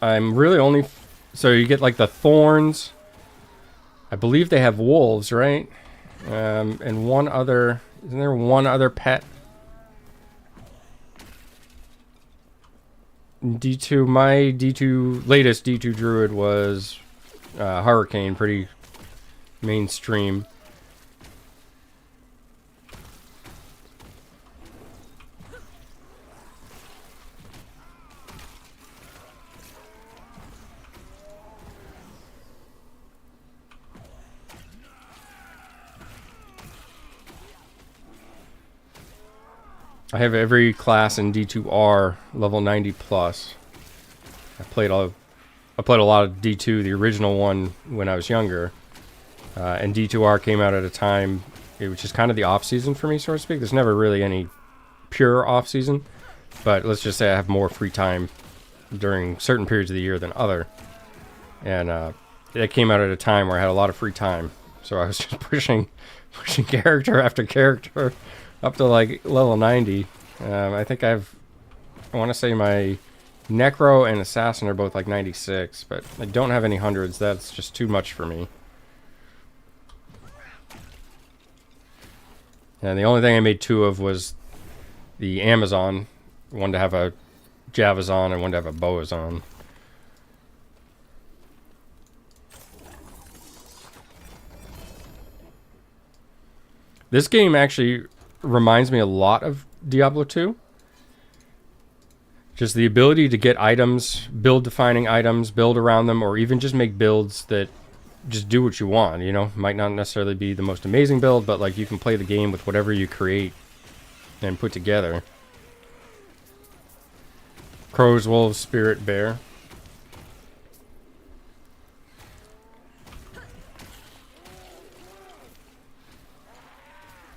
I'm really only... So you get like the thorns. I believe they have wolves, right? And one other... Isn't there one other pet? D2, my latest D2 druid was Hurricane, pretty mainstream. I have every class in D2R level 90 plus. I played a lot of D2, the original one, when I was younger. And D2R came out at a time, which is kind of the off-season for me, so to speak. There's never really any pure off-season, but let's just say I have more free time during certain periods of the year than other. And it came out at a time where I had a lot of free time, so I was just pushing character after character up to like level 90. I think I want to say my Necro and Assassin are both like 96, but I don't have any hundreds. That's just too much for me. And the only thing I made 2 of was the Amazon. One to have a Javazon and one to have a Boazon. This game actually reminds me a lot of Diablo 2. Just the ability to get items, build defining items, build around them, or even just make builds that just do what you want, you know? Might not necessarily be the most amazing build, but like you can play the game with whatever you create and put together. Crows, wolves, spirit, bear.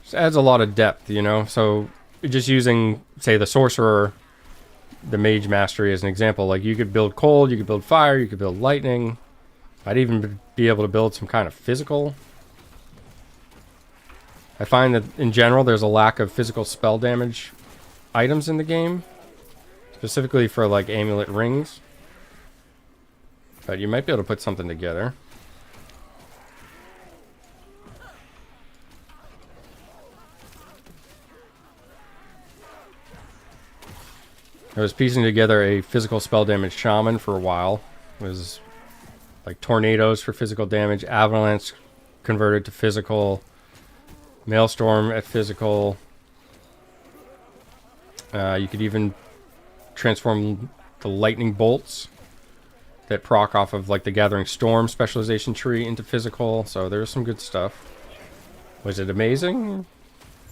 Just adds a lot of depth, you know? So just using, say, the sorcerer, the mage mastery as an example, like you could build cold, you could build fire, you could build lightning. I'd even be able to build some kind of physical. I find that in general there's a lack of physical spell damage items in the game, specifically for like amulet rings. But you might be able to put something together. I was piecing together a physical spell damage shaman for a while. It was like tornadoes for physical damage, avalanche converted to physical, maelstrom at physical. You could even transform the lightning bolts that proc off of like the Gathering Storm specialization tree into physical. So there's some good stuff. Was it amazing?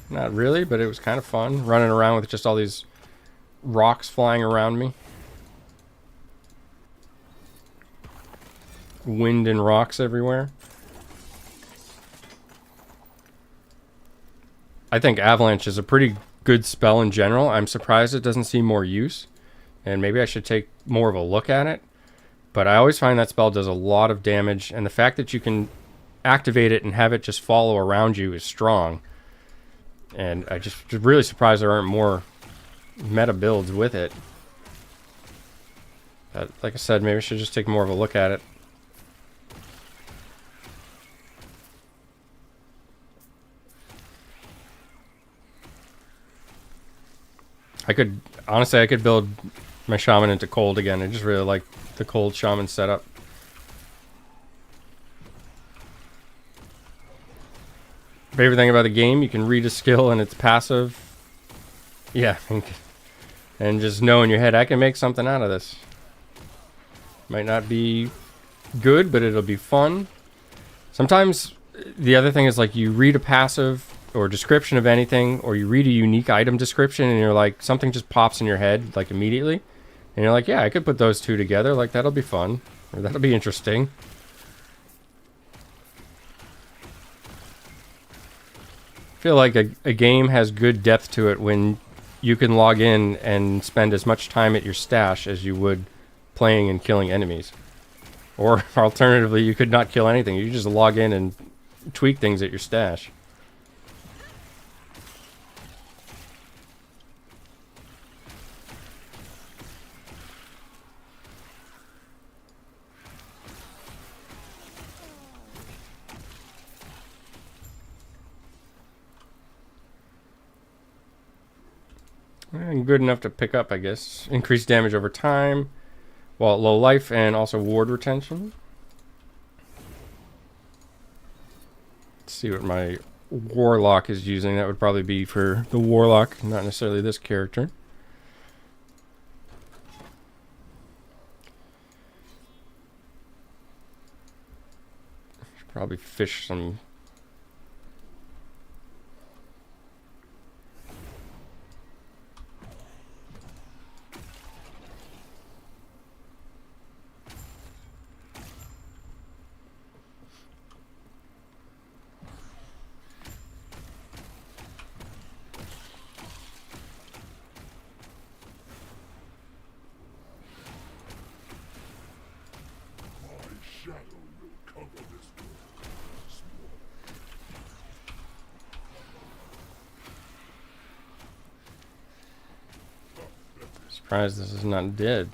Not really, but it was kind of fun running around with just all these rocks flying around me. Wind and rocks everywhere. I think Avalanche is a pretty good spell in general. I'm surprised it doesn't see more use, and maybe I should take more of a look at it. But I always find that spell does a lot of damage, and the fact that you can activate it and have it just follow around you is strong. And I just really surprised there aren't more meta builds with it. But like I said, maybe I should just take more of a look at it. Honestly, I could build my Shaman into cold again. I just really like the cold Shaman setup. Favorite thing about the game, you can read a skill and it's passive. Yeah, and just know in your head, I can make something out of this. Might not be good, but it'll be fun. Sometimes the other thing is like you read a passive or description of anything, or you read a unique item description and you're like, something just pops in your head like immediately, and you're like, yeah, I could put those two together, like that'll be fun, or that'll be interesting. I feel like a game has good depth to it when you can log in and spend as much time at your stash as you would playing and killing enemies. Or alternatively, you could not kill anything, you just log in and tweak things at your stash. And good enough to pick up, I guess. Increased damage over time, while at low life, and also ward retention. Let's see what my warlock is using. That would probably be for the warlock, not necessarily this character. Should probably fish some. Surprised this is not dead.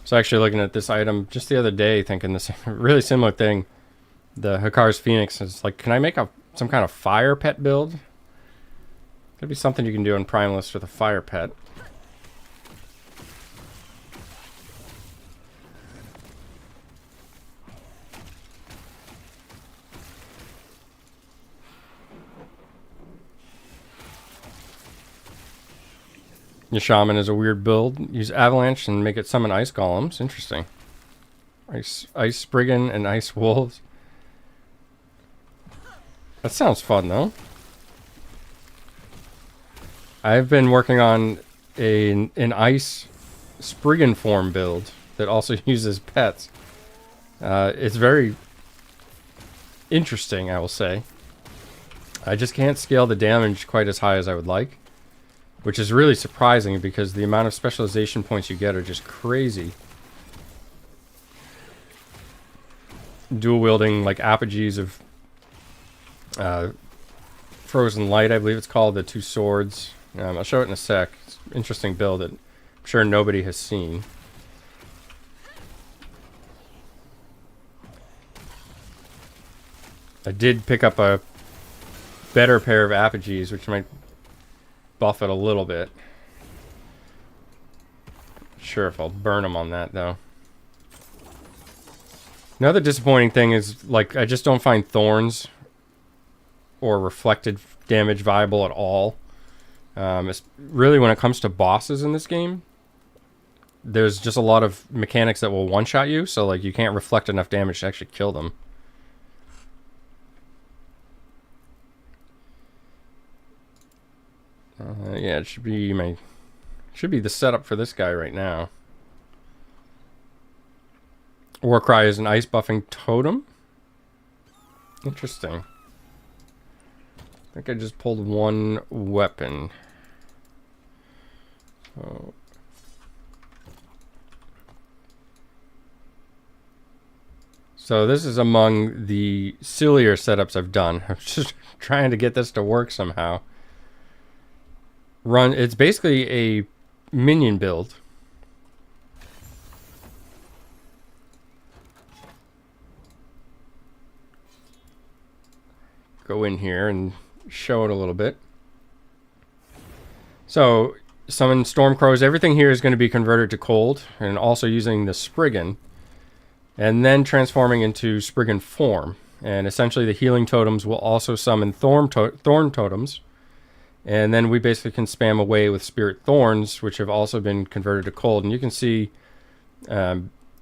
So actually looking at this item just the other day, thinking this really similar thing. The Hakar's Phoenix is like, can I make some kind of fire pet build? Could be something you can do on Primalist with a fire pet. Your Shaman is a weird build. Use Avalanche and make it summon ice golems. Interesting. Ice Spriggan and ice wolves. That sounds fun though. I've been working on an ice Spriggan form build that also uses pets. It's very interesting, I will say. I just can't scale the damage quite as high as I would like. which is really surprising because the amount of specialization points you get are just crazy. Dual wielding like apogees of Frozen Light, I believe it's called, the two swords. I'll show it in a sec. It's an interesting build that I'm sure nobody has seen. I did pick up a better pair of apogees, which might buff it a little bit. Not sure if I'll burn them on that, though. Another disappointing thing is, like, I just don't find thorns or reflected damage viable at all. It's really, when it comes to bosses in this game, there's just a lot of mechanics that will one-shot you, so like you can't reflect enough damage to actually kill them. Yeah, it should be the setup for this guy right now. Warcry is an ice buffing totem. Interesting. I think I just pulled one weapon. Oh. So this is among the sillier setups I've done. I'm just trying to get this to work somehow. It's basically a minion build. Go in here and show it a little bit. So, summon Stormcrows. Everything here is going to be converted to cold, and also using the Spriggan, and then transforming into Spriggan form. And essentially the healing totems will also summon thorn totems. And then we basically can spam away with Spirit Thorns, which have also been converted to cold. And you can see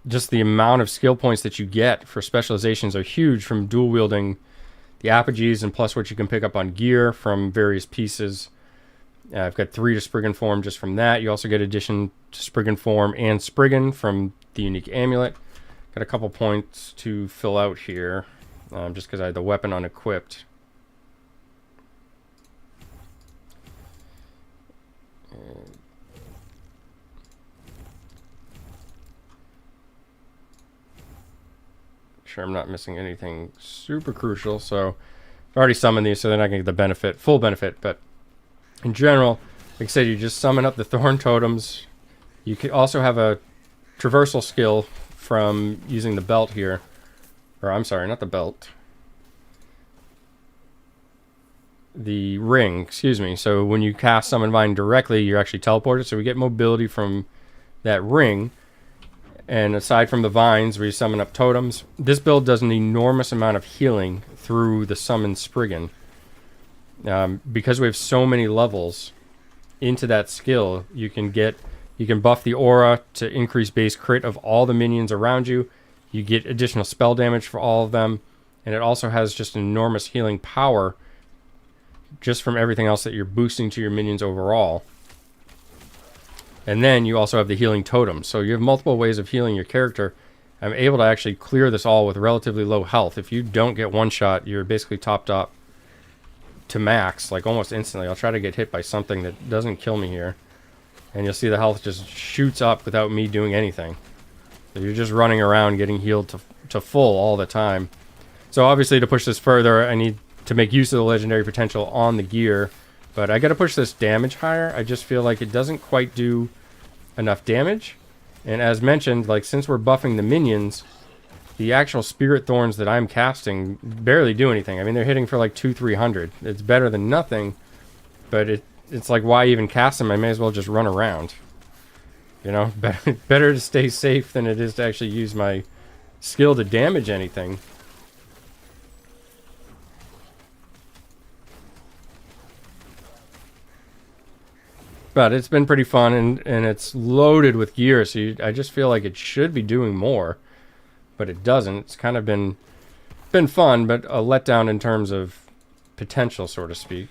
just the amount of skill points that you get for specializations are huge from dual wielding the apogees, and plus what you can pick up on gear from various pieces. I've got 3 to Spriggan form just from that. You also get addition to Spriggan form and Spriggan from the unique amulet. Got a couple points to fill out here, just because I had the weapon unequipped. Sure I'm not missing anything super crucial, so I've already summoned these, so they're not going to get the full benefit, but in general, like I said, you just summon up the thorn totems. You can also have a traversal skill from using the belt here, or I'm sorry, not the belt, the ring, excuse me. So when you cast Summon Vine directly, you're actually teleported, so we get mobility from that ring. And aside from the vines where you summon up totems, this build does an enormous amount of healing through the summon Spriggan. Because we have so many levels into that skill, you can buff the aura to increase base crit of all the minions around you. You get additional spell damage for all of them, and it also has just an enormous healing power just from everything else that you're boosting to your minions overall. And then you also have the healing totems. So you have multiple ways of healing your character. I'm able to actually clear this all with relatively low health. If you don't get one shot, you're basically topped up to max, like almost instantly. I'll try to get hit by something that doesn't kill me here. And you'll see the health just shoots up without me doing anything. So you're just running around getting healed to full all the time. So obviously to push this further, I need to make use of the legendary potential on the gear. But I got to push this damage higher. I just feel like it doesn't quite do enough damage. And as mentioned, like since we're buffing the minions, the actual Spirit Thorns that I'm casting barely do anything. I mean, they're hitting for like 200-300. It's better than nothing, but it's like, why even cast them? I may as well just run around. You know, better to stay safe than it is to actually use my skill to damage anything. But it's been pretty fun, and it's loaded with gear, so I just feel like it should be doing more, but it doesn't. It's kind of been fun, but a letdown in terms of potential, so to speak.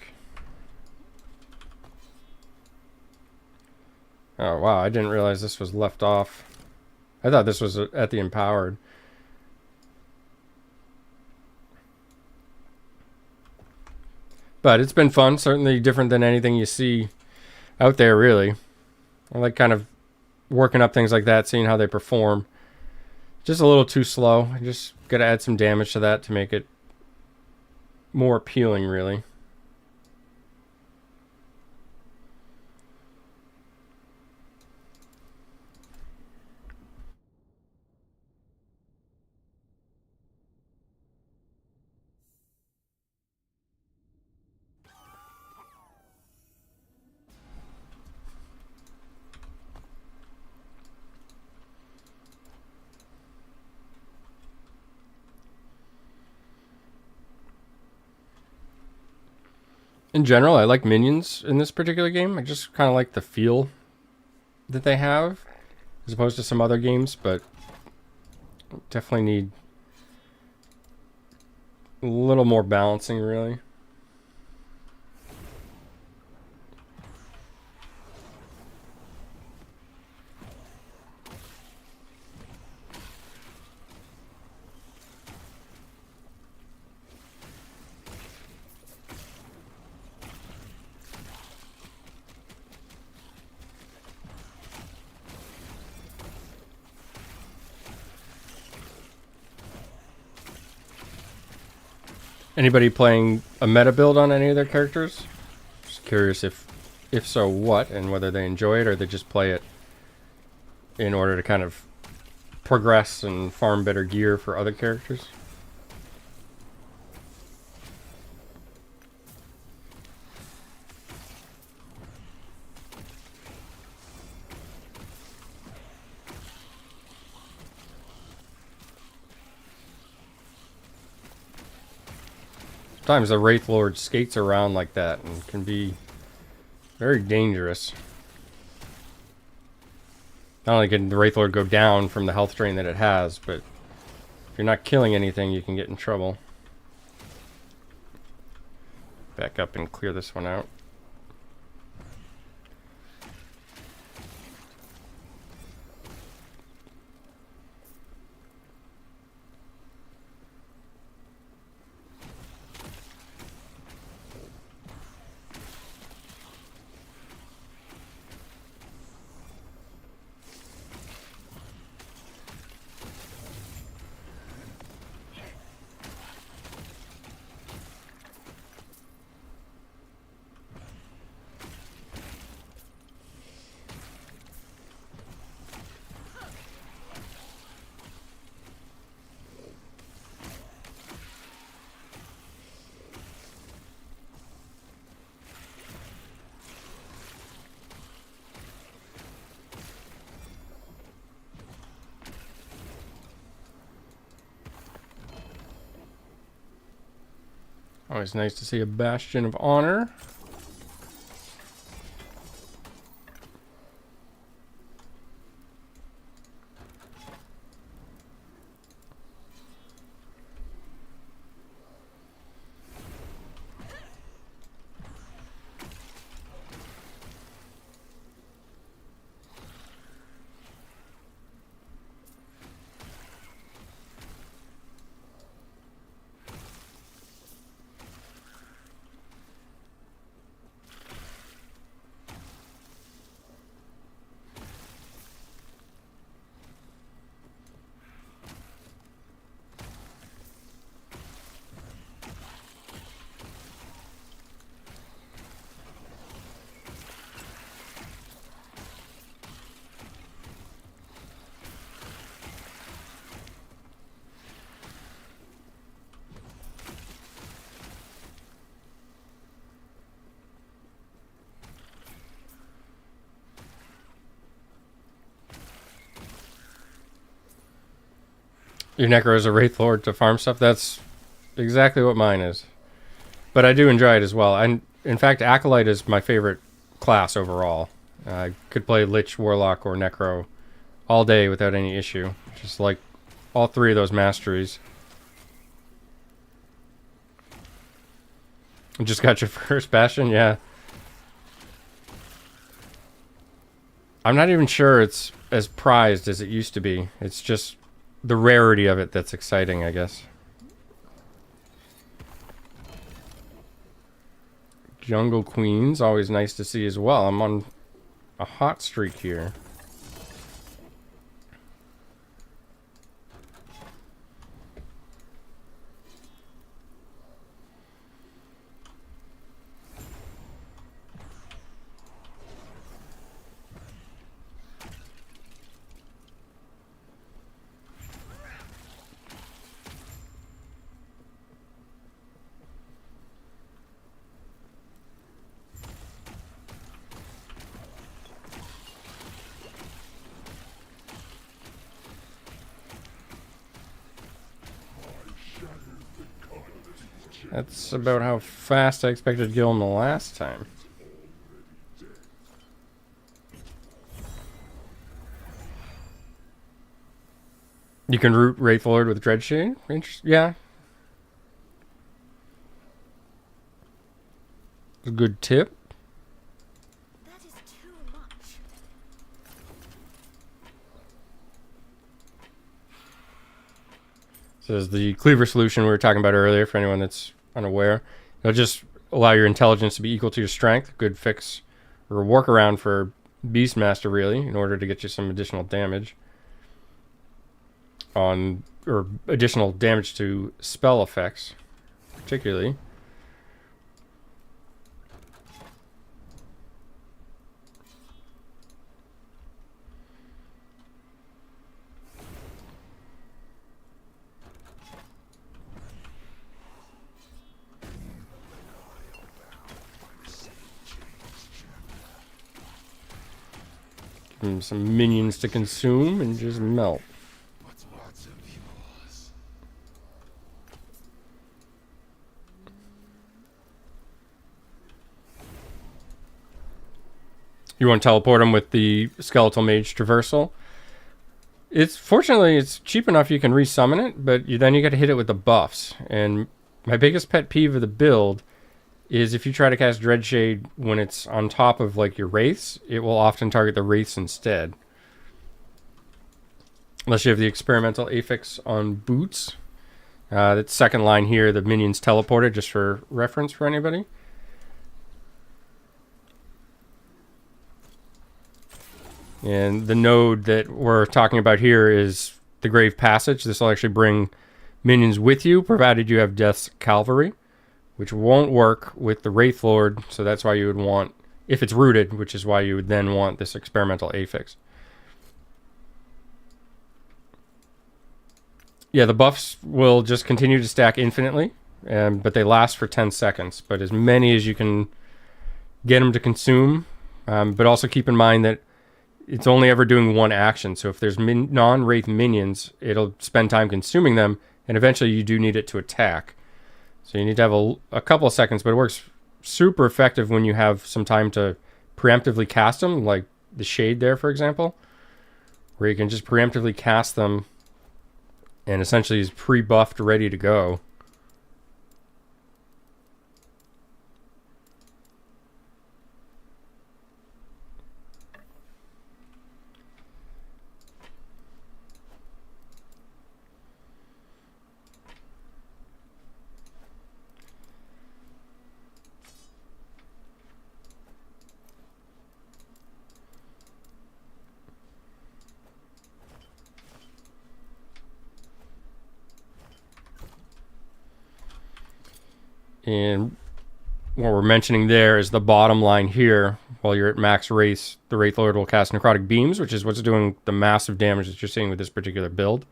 Oh, wow, I didn't realize this was left off. I thought this was at the Empowered. But it's been fun, certainly different than anything you see out there, really. I like kind of working up things like that, seeing how they perform. Just a little too slow. I just gotta add some damage to that to make it more appealing, really. In general, I like minions in this particular game. I just kind of like the feel that they have, as opposed to some other games, but definitely need a little more balancing, really. Anybody playing a meta build on any of their characters? Just curious if so, what, and whether they enjoy it or they just play it in order to kind of progress and farm better gear for other characters. Sometimes the Wraith Lord skates around like that and can be very dangerous. Not only can the Wraith Lord go down from the health drain that it has, but if you're not killing anything, you can get in trouble. Back up and clear this one out. Always nice to see a Bastion of Honor. Your Necro is a Wraith Lord to farm stuff? That's exactly what mine is. But I do enjoy it as well. And in fact, Acolyte is my favorite class overall. I could play Lich, Warlock, or Necro all day without any issue. Just like all three of those masteries. You just got your first Bastion? Yeah. I'm not even sure it's as prized as it used to be. It's just the rarity of it that's exciting, I guess. Jungle Queens, always nice to see as well. I'm on a hot streak here. That's about how fast I expected to kill him the last time. You can root Wraith Lord with Dreadshade? Yeah. A good tip. That is too much. This is the cleaver solution we were talking about earlier for anyone that's unaware. It'll just allow your intelligence to be equal to your strength. Good fix or workaround for Beastmaster, really, in order to get you some additional damage on, or additional damage to spell effects, particularly. Some minions to consume and just melt. You want to teleport them with the Skeletal Mage Traversal. Fortunately it's cheap enough you can resummon it, but then you got to hit it with the buffs. And my biggest pet peeve of the build is if you try to cast Dreadshade when it's on top of like your wraiths, it will often target the wraiths instead. Unless you have the experimental affix on boots. That second line here, the minions teleported, just for reference for anybody. And the node that we're talking about here is the Grave Passage. This will actually bring minions with you, provided you have Death's Cavalry, which won't work with the Wraith Lord, so that's why you would want, if it's rooted, which is why you would then want this experimental affix. Yeah, the buffs will just continue to stack infinitely, but they last for 10 seconds. But as many as you can get them to consume, but also keep in mind that it's only ever doing one action. So if there's non-Wraith minions, it'll spend time consuming them, and eventually you do need it to attack. So you need to have a couple of seconds, but it works super effective when you have some time to preemptively cast them, like the Shade there, for example, where you can just preemptively cast them and essentially is pre-buffed, ready to go. And what we're mentioning there is the bottom line here. While you're at max race, the Wraith Lord will cast Necrotic Beams, which is what's doing the massive damage that you're seeing with this particular build.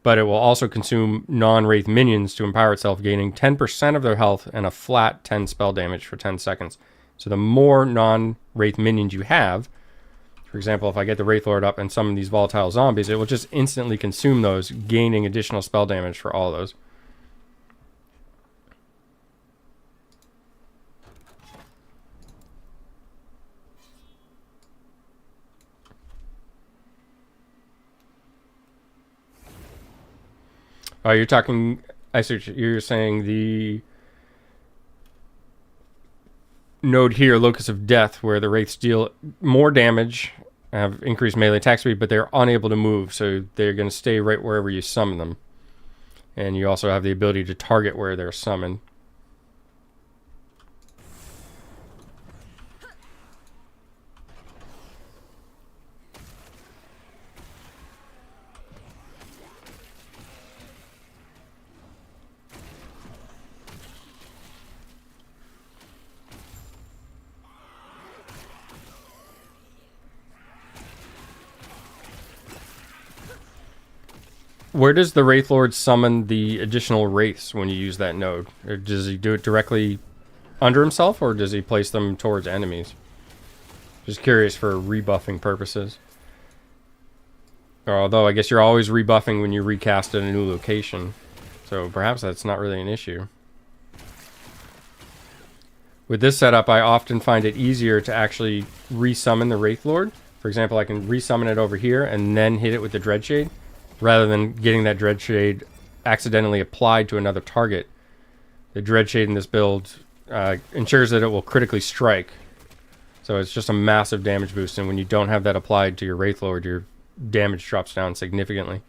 But it will also consume non-Wraith minions to empower itself, gaining 10% of their health and a flat 10 spell damage for 10 seconds. So the more non-Wraith minions you have, for example, if I get the Wraith Lord up and summon these volatile zombies, it will just instantly consume those, gaining additional spell damage for all those. Oh, you're talking, I see, you're saying the node here, Locus of Death, where the Wraiths deal more damage, have increased melee attack speed, but they're unable to move, so they're going to stay right wherever you summon them. And you also have the ability to target where they're summoned. Where does the Wraith Lord summon the additional Wraiths when you use that node? Or does he do it directly under himself, or does he place them towards enemies? Just curious for rebuffing purposes. Or although I guess you're always rebuffing when you recast at a new location. So perhaps that's not really an issue. With this setup, I often find it easier to actually resummon the Wraith Lord. For example, I can resummon it over here and then hit it with the Dreadshade, rather than getting that Dreadshade accidentally applied to another target. The Dreadshade in this build ensures that it will critically strike. So it's just a massive damage boost, and when you don't have that applied to your Wraith Lord, your damage drops down significantly.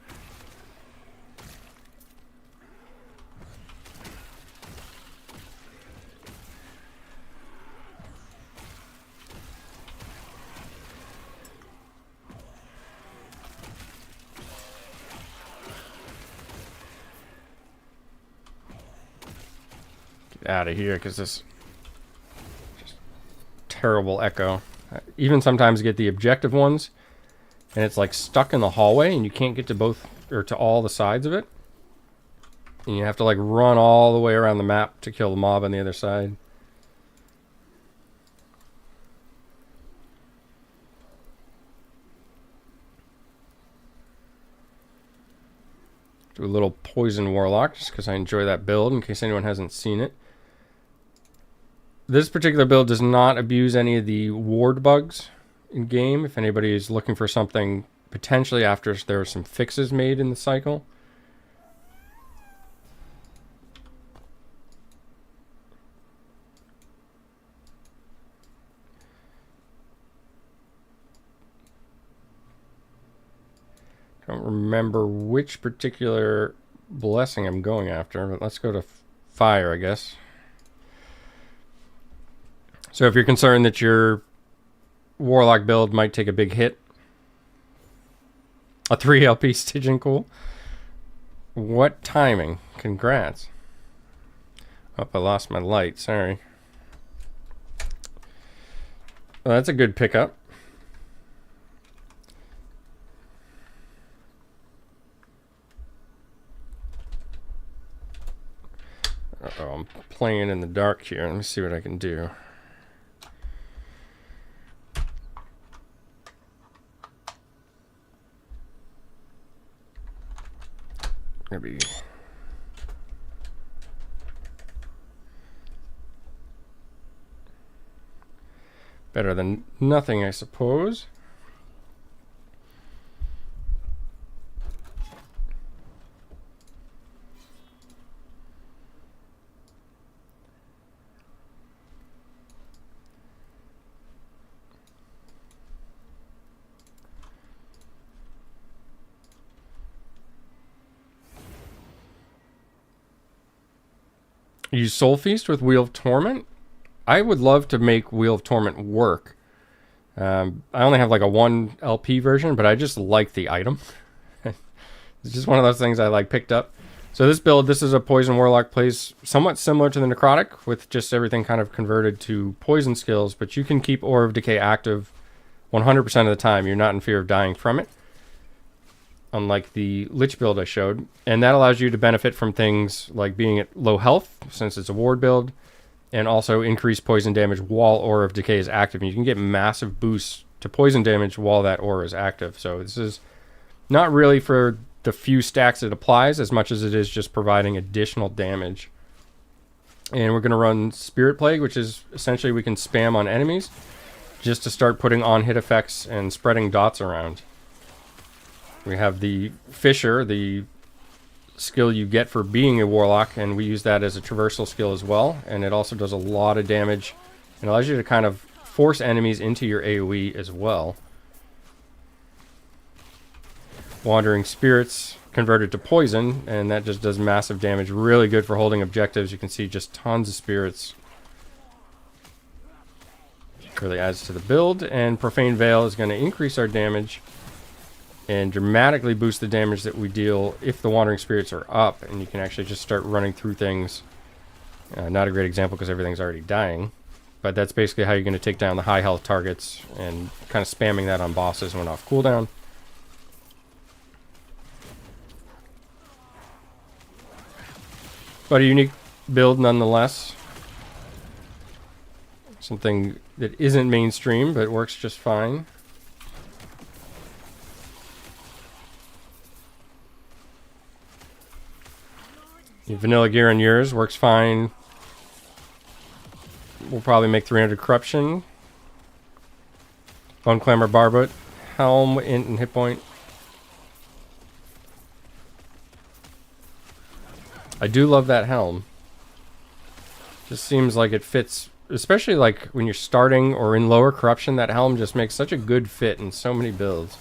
Out of here, because this just terrible echo. Even sometimes get the objective ones and it's like stuck in the hallway and you can't get to both or to all the sides of it, and you have to like run all the way around the map to kill the mob on the other side. Do a little poison warlock just because I enjoy that build, in case anyone hasn't seen it. This particular build does not abuse any of the ward bugs in game. If anybody is looking for something potentially after there are some fixes made in the cycle. Don't remember which particular blessing I'm going after, but let's go to fire, I guess. So if you're concerned that your warlock build might take a big hit, a 3 LP Stygian cool. What timing? Congrats. Oh, I lost my light. Sorry. Well, that's a good pickup. Uh-oh, I'm playing in the dark here. Let me see what I can do. Maybe better than nothing, I suppose. Use Soul Feast with Wheel of Torment. I would love to make Wheel of Torment work. I only have like a 1 LP version, but I just like the item. It's just one of those things I like picked up. So this build, this is a Poison Warlock, plays somewhat similar to the Necrotic, with just everything kind of converted to poison skills, but you can keep Aura of Decay active 100% of the time. You're not in fear of dying from it, unlike the Lich build I showed. And that allows you to benefit from things like being at low health, since it's a ward build, and also increase poison damage while Aura of Decay is active. And you can get massive boosts to poison damage while that aura is active. So this is not really for the few stacks it applies, as much as it is just providing additional damage. And we're going to run Spirit Plague, which is essentially we can spam on enemies just to start putting on hit effects and spreading dots around. We have the Fisher, the skill you get for being a warlock, and we use that as a traversal skill as well, and it also does a lot of damage and allows you to kind of force enemies into your AoE as well. Wandering Spirits converted to poison, and that just does massive damage. Really good for holding objectives. You can see just tons of spirits. Really adds to the build. And Profane Veil is going to increase our damage and dramatically boost the damage that we deal if the Wandering Spirits are up, and you can actually just start running through things. Not a great example because everything's already dying, but that's basically how you're going to take down the high health targets, and kind of spamming that on bosses when off cooldown. but a unique build nonetheless. Something that isn't mainstream, but works just fine. Vanilla gear on yours works fine. We'll probably make 300 corruption. Bone Clamor Barbut. Helm, int, and hit point. I do love that helm. Just seems like it fits, especially like when you're starting or in lower corruption. That helm just makes such a good fit in so many builds.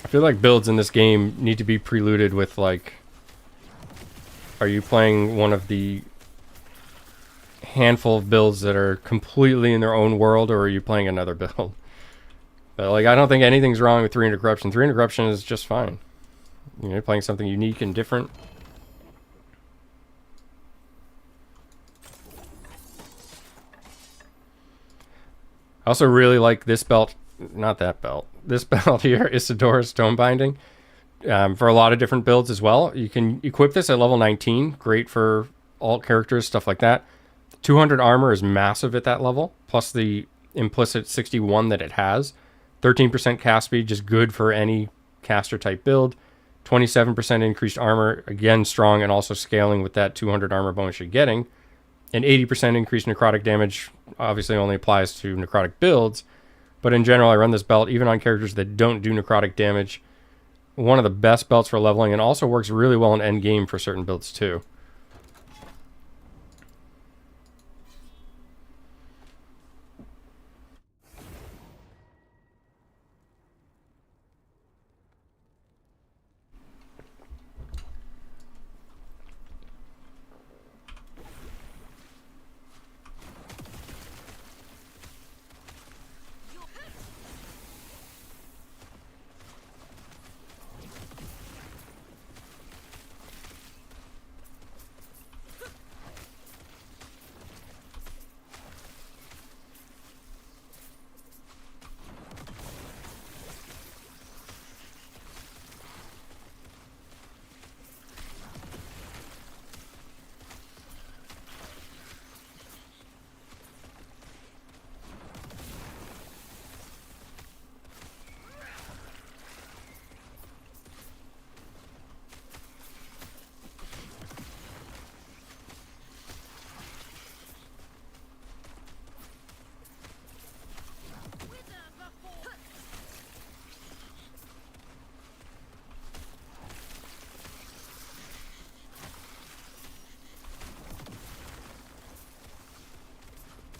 I feel like builds in this game need to be preluded with, like, are you playing one of the handful of builds that are completely in their own world, or are you playing another build? But, like, I don't think anything's wrong with 300 corruption. 300 corruption is just fine. You know, you're playing something unique and different. I also really like this belt. Not that belt. This belt here, Isidora's Stone Binding, for a lot of different builds as well. You can equip this at level 19. Great for alt characters, stuff like that. 200 armor is massive at that level, plus the implicit 61 that it has. 13% cast speed, just good for any caster type build. 27% increased armor, again strong, and also scaling with that 200 armor bonus you're getting. And 80% increased necrotic damage obviously only applies to necrotic builds. But in general, I run this belt even on characters that don't do necrotic damage. One of the best belts for leveling, and also works really well in endgame for certain builds too.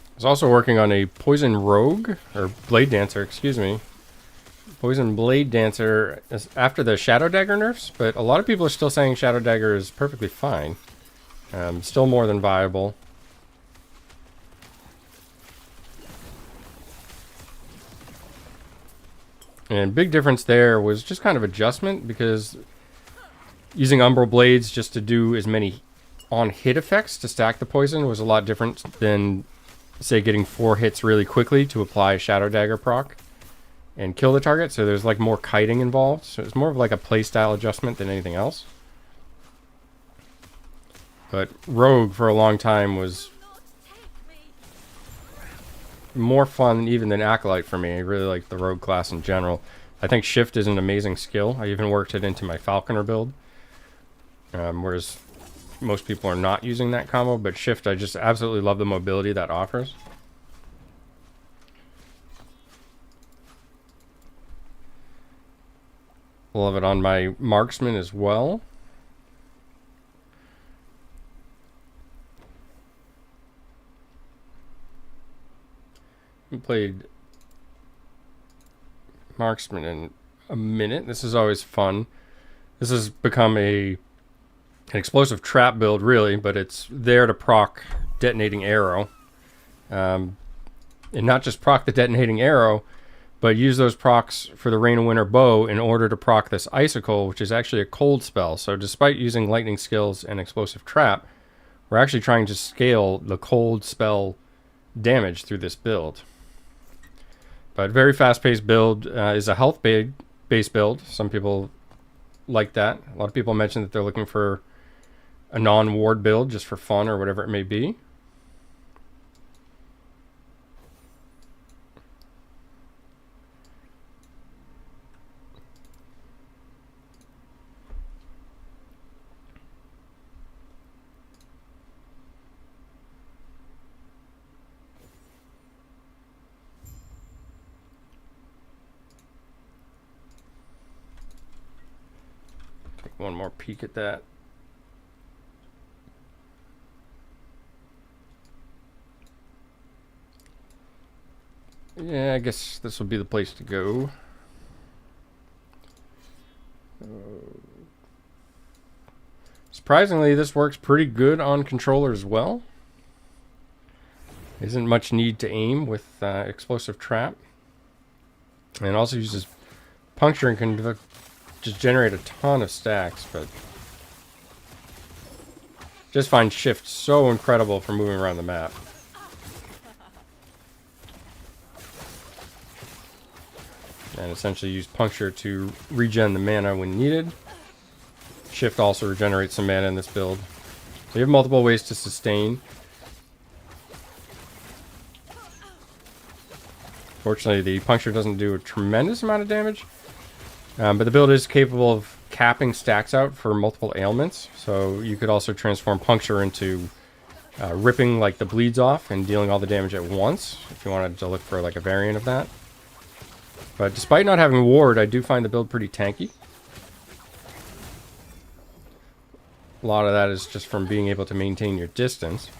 I was also working on a Poison Rogue, or Blade Dancer, excuse me. Poison Blade Dancer is after the Shadow Dagger nerfs, but a lot of people are still saying Shadow Dagger is perfectly fine. Still more than viable. And big difference there was just kind of adjustment, because using Umbral Blades just to do as many on-hit effects to stack the poison was a lot different than, say, getting 4 hits really quickly to apply Shadow Dagger proc and kill the target. So there's like more kiting involved. So it's more of like a playstyle adjustment than anything else. But Rogue for a long time was more fun even than Acolyte for me. I really like the Rogue class in general. I think Shift is an amazing skill. I even worked it into my Falconer build. Whereas most people are not using that combo, but Shift, I just absolutely love the mobility that offers. Love it on my Marksman as well. We played Marksman in a minute. This is always fun. This has become an explosive trap build, really, but it's there to proc detonating arrow. And not just proc the detonating arrow, but use those procs for the Rain of Winter bow in order to proc this Icicle, which is actually a cold spell. So despite using lightning skills and explosive trap, we're actually trying to scale the cold spell damage through this build. But very fast-paced build. Is a health-based build. Some people like that. A lot of people mention that they're looking for a non-ward build just for fun or whatever it may be. One more peek at that. Yeah, I guess this will be the place to go. Surprisingly, this works pretty good on controller as well. Isn't much need to aim with explosive trap. And also uses puncture and can just generate a ton of stacks, but just find shift so incredible for moving around the map. And essentially use puncture to regen the mana when needed. Shift also regenerates some mana in this build. So you have multiple ways to sustain. Fortunately, the puncture doesn't do a tremendous amount of damage. But the build is capable of capping stacks out for multiple ailments. So you could also transform puncture into ripping like the bleeds off and dealing all the damage at once, if you wanted to look for like a variant of that. But despite not having ward, I do find the build pretty tanky. A lot of that is just from being able to maintain your distance.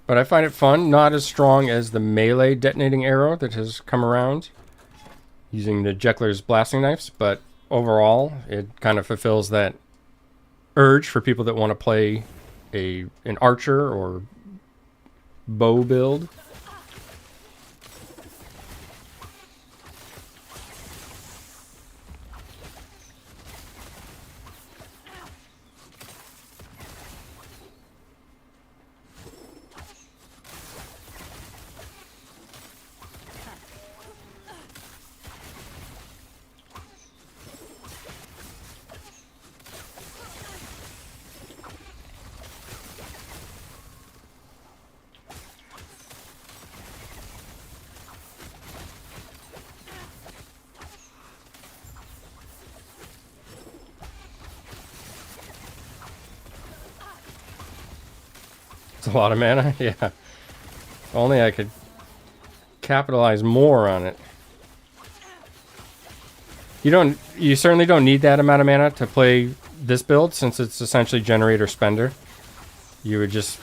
But I find it fun, not as strong as the melee detonating arrow that has come around using the Jeckler's blasting knives, but overall it kind of fulfills that urge for people that want to play an archer or bow build. It's a lot of mana, yeah. If only I could capitalize more on it. You certainly don't need that amount of mana to play this build, since it's essentially generator spender. You would just,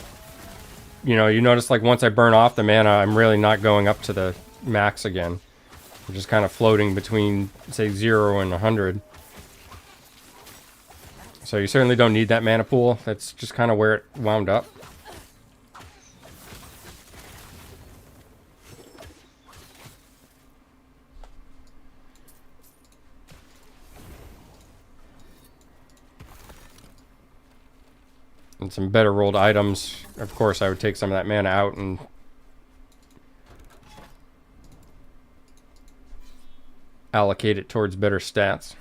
you notice like once I burn off the mana, I'm really not going up to the max again. I'm just kind of floating between, say, 0 and 100. So you certainly don't need that mana pool. That's just kind of where it wound up. And some better rolled items. Of course, I would take some of that mana out and allocate it towards better stats.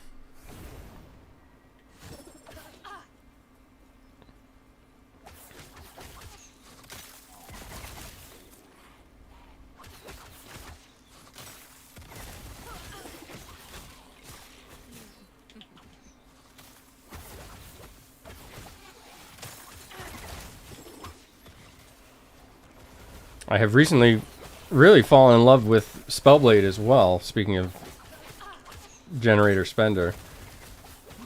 I have recently really fallen in love with Spellblade as well, speaking of generator spender.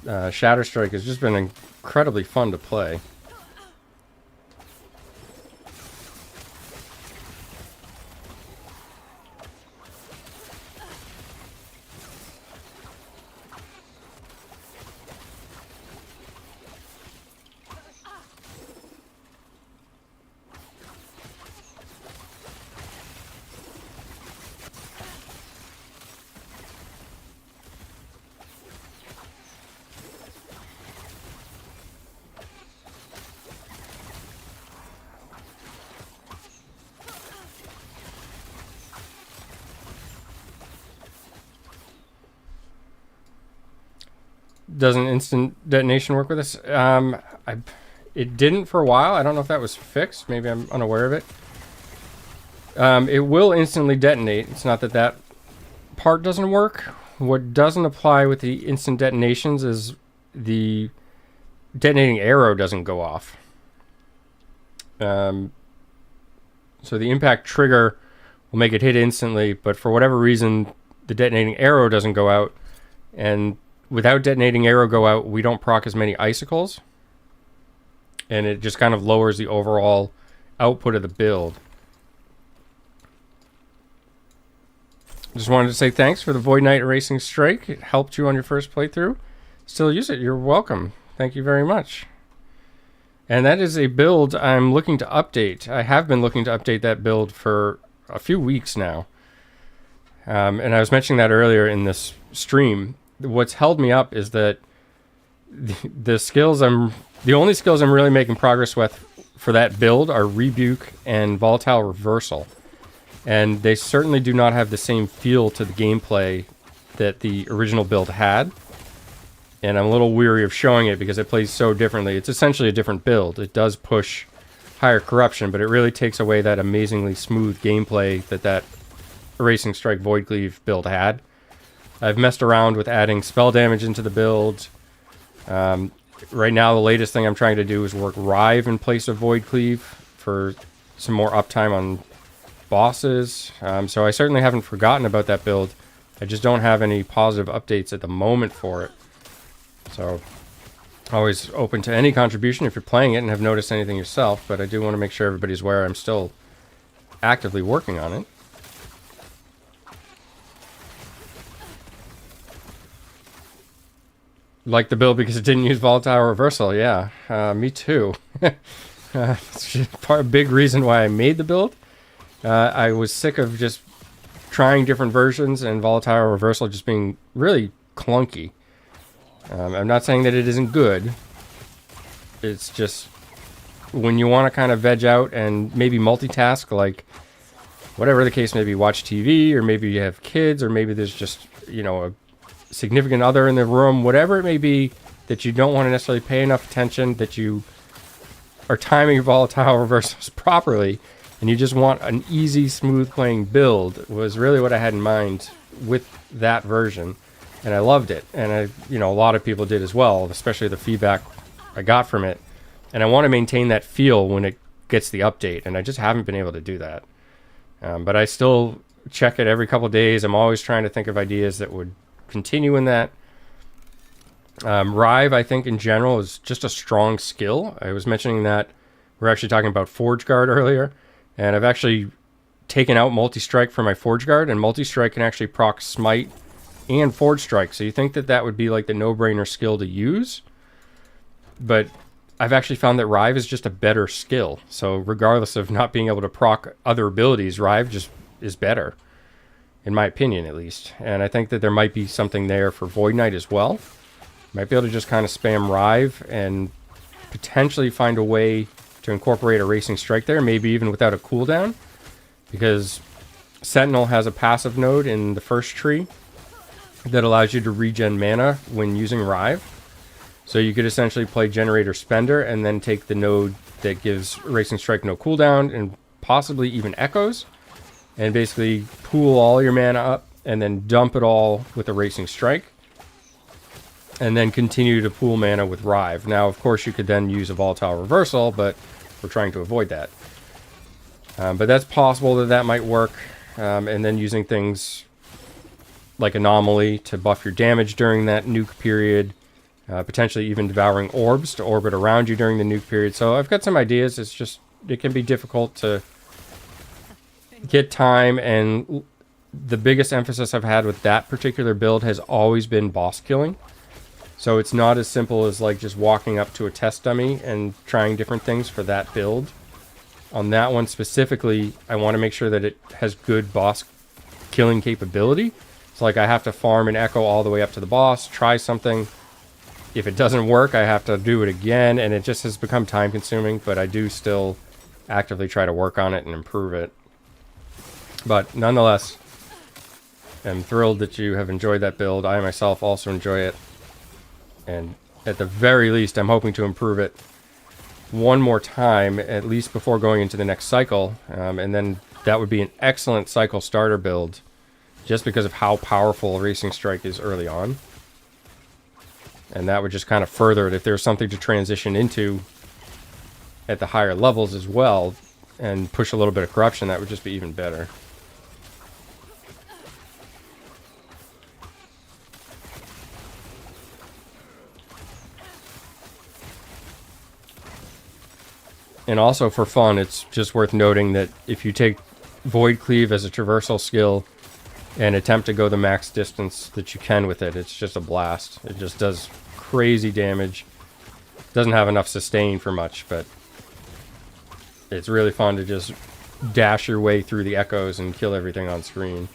Shatterstrike has just been incredibly fun to play. Doesn't instant detonation work with this? It didn't for a while. I don't know if that was fixed. Maybe I'm unaware of it. It will instantly detonate. It's not that that part doesn't work. What doesn't apply with the instant detonations is the detonating arrow doesn't go off. So the impact trigger will make it hit instantly, but for whatever reason, the detonating arrow doesn't go out. And without detonating arrow go out, we don't proc as many icicles. And it just kind of lowers the overall output of the build. Just wanted to say thanks for the Void Knight Erasing Strike. It helped you on your first playthrough. Still use it. You're welcome. Thank you very much. And that is a build I'm looking to update. I have been looking to update that build for a few weeks now. And I was mentioning that earlier in this stream. What's held me up is that the only skills I'm really making progress with for that build are Rebuke and Volatile Reversal. And they certainly do not have the same feel to the gameplay that the original build had. And I'm a little weary of showing it because it plays so differently. It's essentially a different build. It does push higher corruption, but it really takes away that amazingly smooth gameplay that Erasing Strike Void Cleave build had. I've messed around with adding spell damage into the build. Right now, the latest thing I'm trying to do is work Rive in place of Void Cleave for some more uptime on bosses. So I certainly haven't forgotten about that build. I just don't have any positive updates at the moment for it. So, always open to any contribution if you're playing it and have noticed anything yourself, but I do want to make sure everybody's aware I'm still actively working on it. Like the build because it didn't use Volatile Reversal, yeah. Me too. It's a big reason why I made the build. I was sick of just trying different versions and Volatile Reversal just being really clunky. I'm not saying that it isn't good. It's just when you want to kind of veg out and maybe multitask, like whatever the case may be, watch TV, or maybe you have kids, or maybe there's just, you know, a significant other in the room, whatever it may be, that you don't want to necessarily pay enough attention, that you are timing your Volatile Reversals properly, and you just want an easy, smooth playing build, was really what I had in mind with that version. And I loved it. And a lot of people did as well, especially the feedback I got from it. And I want to maintain that feel when it gets the update. And I just haven't been able to do that. But I still check it every couple of days. I'm always trying to think of ideas that would continue in that. Rive, I think, in general, is just a strong skill. I was mentioning that we're actually talking about Forge Guard earlier. And I've actually taken out Multi-Strike for my Forge Guard. And Multi-Strike can actually proc Smite and Forge Strike, so you think that would be like the no-brainer skill to use, but I've actually found that Rive is just a better skill. So regardless of not being able to proc other abilities, Rive just is better, in my opinion at least. And I think that there might be something there for Void Knight as well. Might be able to just kind of spam Rive and potentially find a way to incorporate a Erasing Strike there, maybe even without a cooldown, because Sentinel has a passive node in the first tree that allows you to regen mana when using Rive. So you could essentially play Generator Spender and then take the node that gives Erasing Strike no cooldown and possibly even Echoes, and basically pool all your mana up and then dump it all with Erasing Strike, and then continue to pool mana with Rive. Now, of course, you could then use a Volatile Reversal, but we're trying to avoid that. But that's possible that might work, and then using things like Anomaly to buff your damage during that nuke period, potentially even Devouring Orbs to orbit around you during the nuke period. So I've got some ideas. It's just, it can be difficult to get time, and the biggest emphasis I've had with that particular build has always been boss killing. So it's not as simple as like just walking up to a test dummy and trying different things for that build. On that one specifically, I want to make sure that it has good boss killing capability. So like I have to farm and echo all the way up to the boss, try something. If it doesn't work, I have to do it again, and it just has become time consuming, but I do still actively try to work on it and improve it. But nonetheless, I'm thrilled that you have enjoyed that build. I myself also enjoy it. And at the very least, I'm hoping to improve it one more time, at least before going into the next cycle. And then that would be an excellent cycle starter build, just because of how powerful Racing Strike is early on. And that would just kind of further it. If there's something to transition into at the higher levels as well, and push a little bit of corruption, that would just be even better. And also for fun, it's just worth noting that if you take Void Cleave as a traversal skill and attempt to go the max distance that you can with it, it's just a blast. It just does crazy damage. Doesn't have enough sustain for much, but it's really fun to just dash your way through the echoes and kill everything on screen.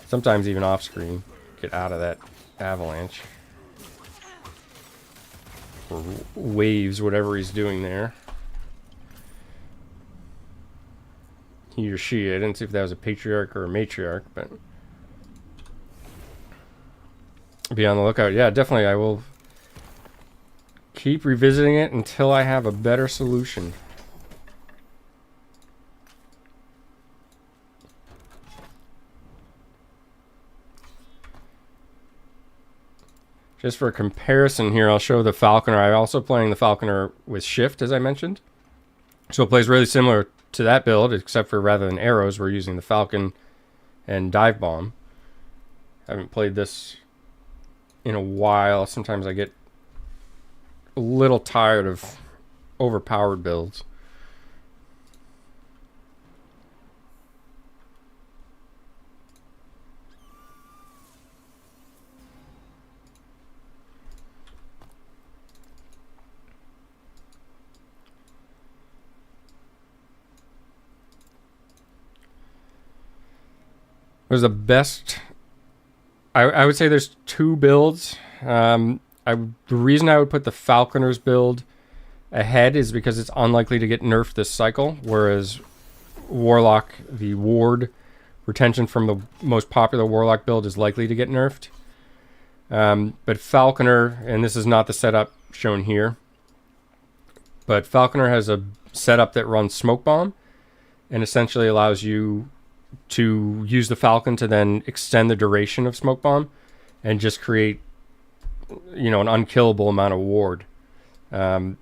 Sometimes even off screen. Get out of that avalanche. Or waves, whatever he's doing there. He or she. I didn't see if that was a patriarch or a matriarch, but be on the lookout. Yeah, definitely. I will keep revisiting it until I have a better solution. Just for comparison here, I'll show the Falconer. I'm also playing the Falconer with Shift, as I mentioned. So it plays really similar to that build, except for rather than arrows, we're using the Falcon and Dive Bomb. I haven't played this in a while. Sometimes I get a little tired of overpowered builds. Was the best. I would say there's two builds. The reason I would put the Falconer's build ahead is because it's unlikely to get nerfed this cycle, whereas Warlock, the ward retention from the most popular Warlock build, is likely to get nerfed. But Falconer, and this is not the setup shown here, but Falconer has a setup that runs Smoke Bomb and essentially allows you to use the Falcon to then extend the duration of Smoke Bomb and just create, you know, an unkillable amount of ward. The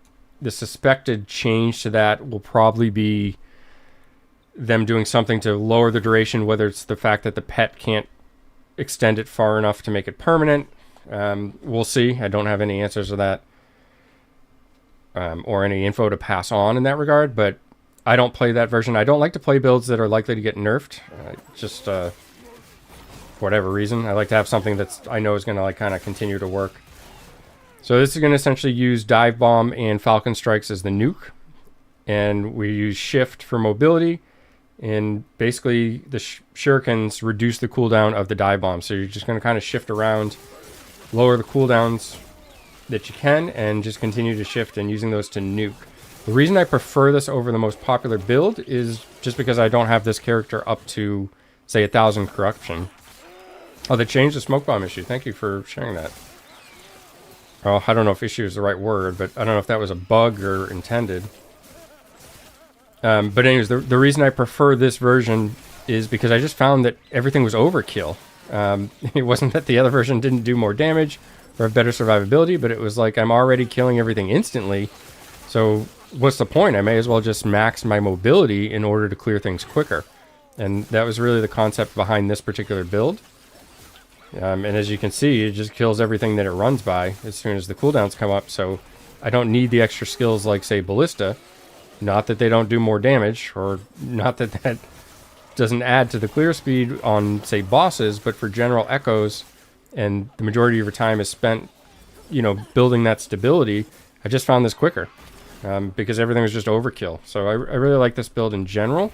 suspected change to that will probably be them doing something to lower the duration, whether it's the fact that the pet can't extend it far enough to make it permanent. We'll see. I don't have any answers to that or any info to pass on in that regard, but I don't play that version. I don't like to play builds that are likely to get nerfed. Just for whatever reason. I like to have something that's I know is going to like kind of continue to work. So this is going to essentially use Dive Bomb and Falcon Strikes as the nuke. And we use Shift for mobility. And basically the shurikens reduce the cooldown of the Dive Bomb. So you're just going to kind of shift around, lower the cooldowns that you can, and just continue to shift and using those to nuke. The reason I prefer this over the most popular build is just because I don't have this character up to, say, 1,000 corruption. Oh, they changed the Smoke Bomb issue. Thank you for sharing that. Well, I don't know if issue is the right word, but I don't know if that was a bug or intended. But anyways, the reason I prefer this version is because I just found that everything was overkill. It wasn't that the other version didn't do more damage or have better survivability, but it was like I'm already killing everything instantly. So what's the point? I may as well just max my mobility in order to clear things quicker. And that was really the concept behind this particular build. And as you can see, it just kills everything that it runs by as soon as the cooldowns come up. So I don't need the extra skills like, say, Ballista. Not that they don't do more damage, or not that that doesn't add to the clear speed on, say, bosses, but for general echoes, and the majority of your time is spent, you know, building that stability, I just found this quicker. Because everything was just overkill. So I really like this build in general,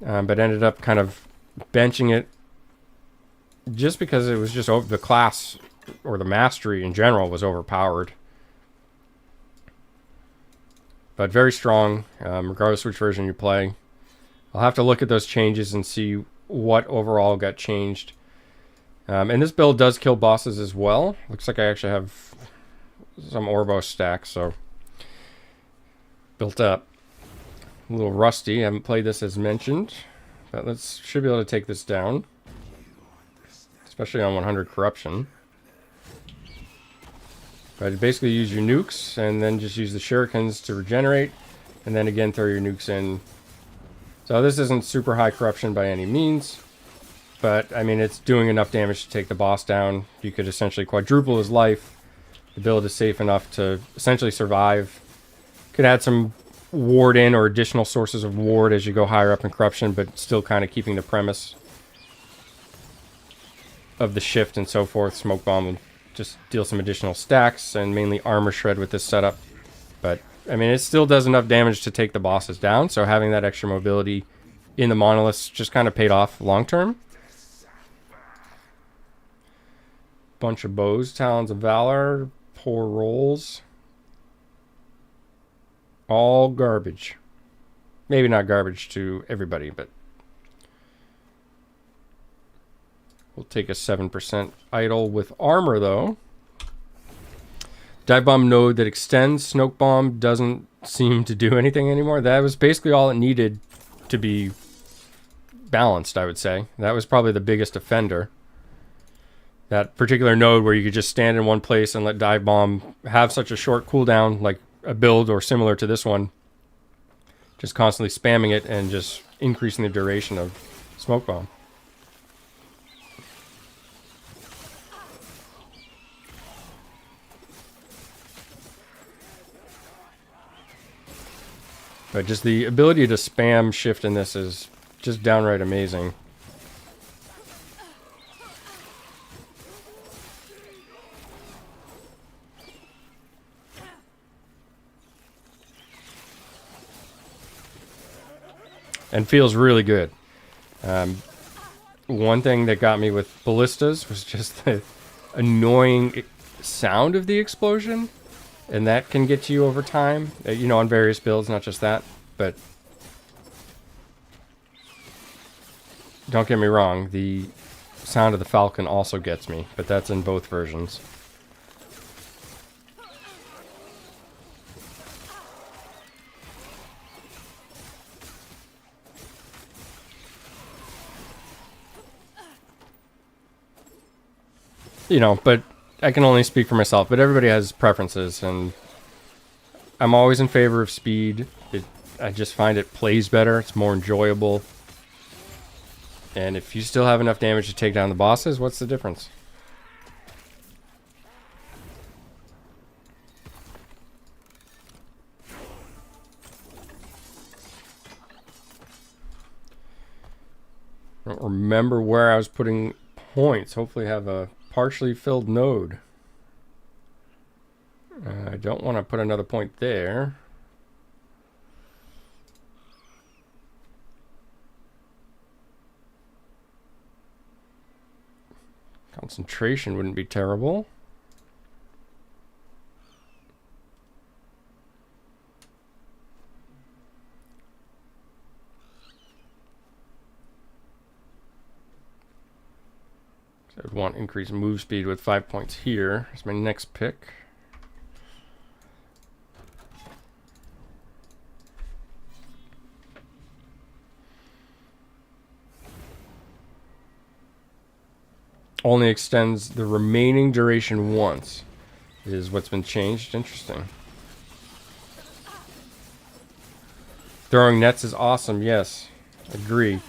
but ended up kind of benching it just because it was just the class or the mastery in general was overpowered. But very strong, regardless which version you play. I'll have to look at those changes and see what overall got changed. And this build does kill bosses as well. Looks like I actually have some Orbo stacks, so built up. A little rusty. I haven't played this as mentioned, but should be able to take this down, especially on 100 corruption. But basically use your nukes and then just use the shurikens to regenerate, and then again throw your nukes in. So this isn't super high corruption by any means, but I mean it's doing enough damage to take the boss down. You could essentially quadruple his life. The build is safe enough to essentially survive. Could add some ward in or additional sources of ward as you go higher up in corruption, but still kind of keeping the premise of the shift and so forth. Smoke bomb will just deal some additional stacks and mainly armor shred with this setup. But I mean, it still does enough damage to take the bosses down, so having that extra mobility in the monoliths just kind of paid off long term. Bunch of bows, Talons of Valor, poor rolls. All garbage. Maybe not garbage to everybody, but we'll take a 7% idle with armor, though. Dive Bomb node that extends. Smoke Bomb doesn't seem to do anything anymore. That was basically all it needed to be balanced, I would say. That was probably the biggest offender. That particular node where you could just stand in one place and let Dive Bomb have such a short cooldown, like a build or similar to this one, just constantly spamming it and just increasing the duration of Smoke Bomb. But just the ability to spam shift in this is just downright amazing. And feels really good. One thing that got me with ballistas was just the annoying sound of the explosion, and that can get to you over time, you know, on various builds, not just that. But don't get me wrong, the sound of the Falcon also gets me, but that's in both versions. You know, but I can only speak for myself, but everybody has preferences, and I'm always in favor of speed. I just find it plays better, it's more enjoyable. And if you still have enough damage to take down the bosses, what's the difference? I don't remember where I was putting points. Hopefully I have a partially filled node. I don't want to put another point there. Concentration wouldn't be terrible. So I'd want increased move speed with 5 points here. That's my next pick. Only extends the remaining duration once is what's been changed. Interesting. Throwing nets is awesome. Yes, agree.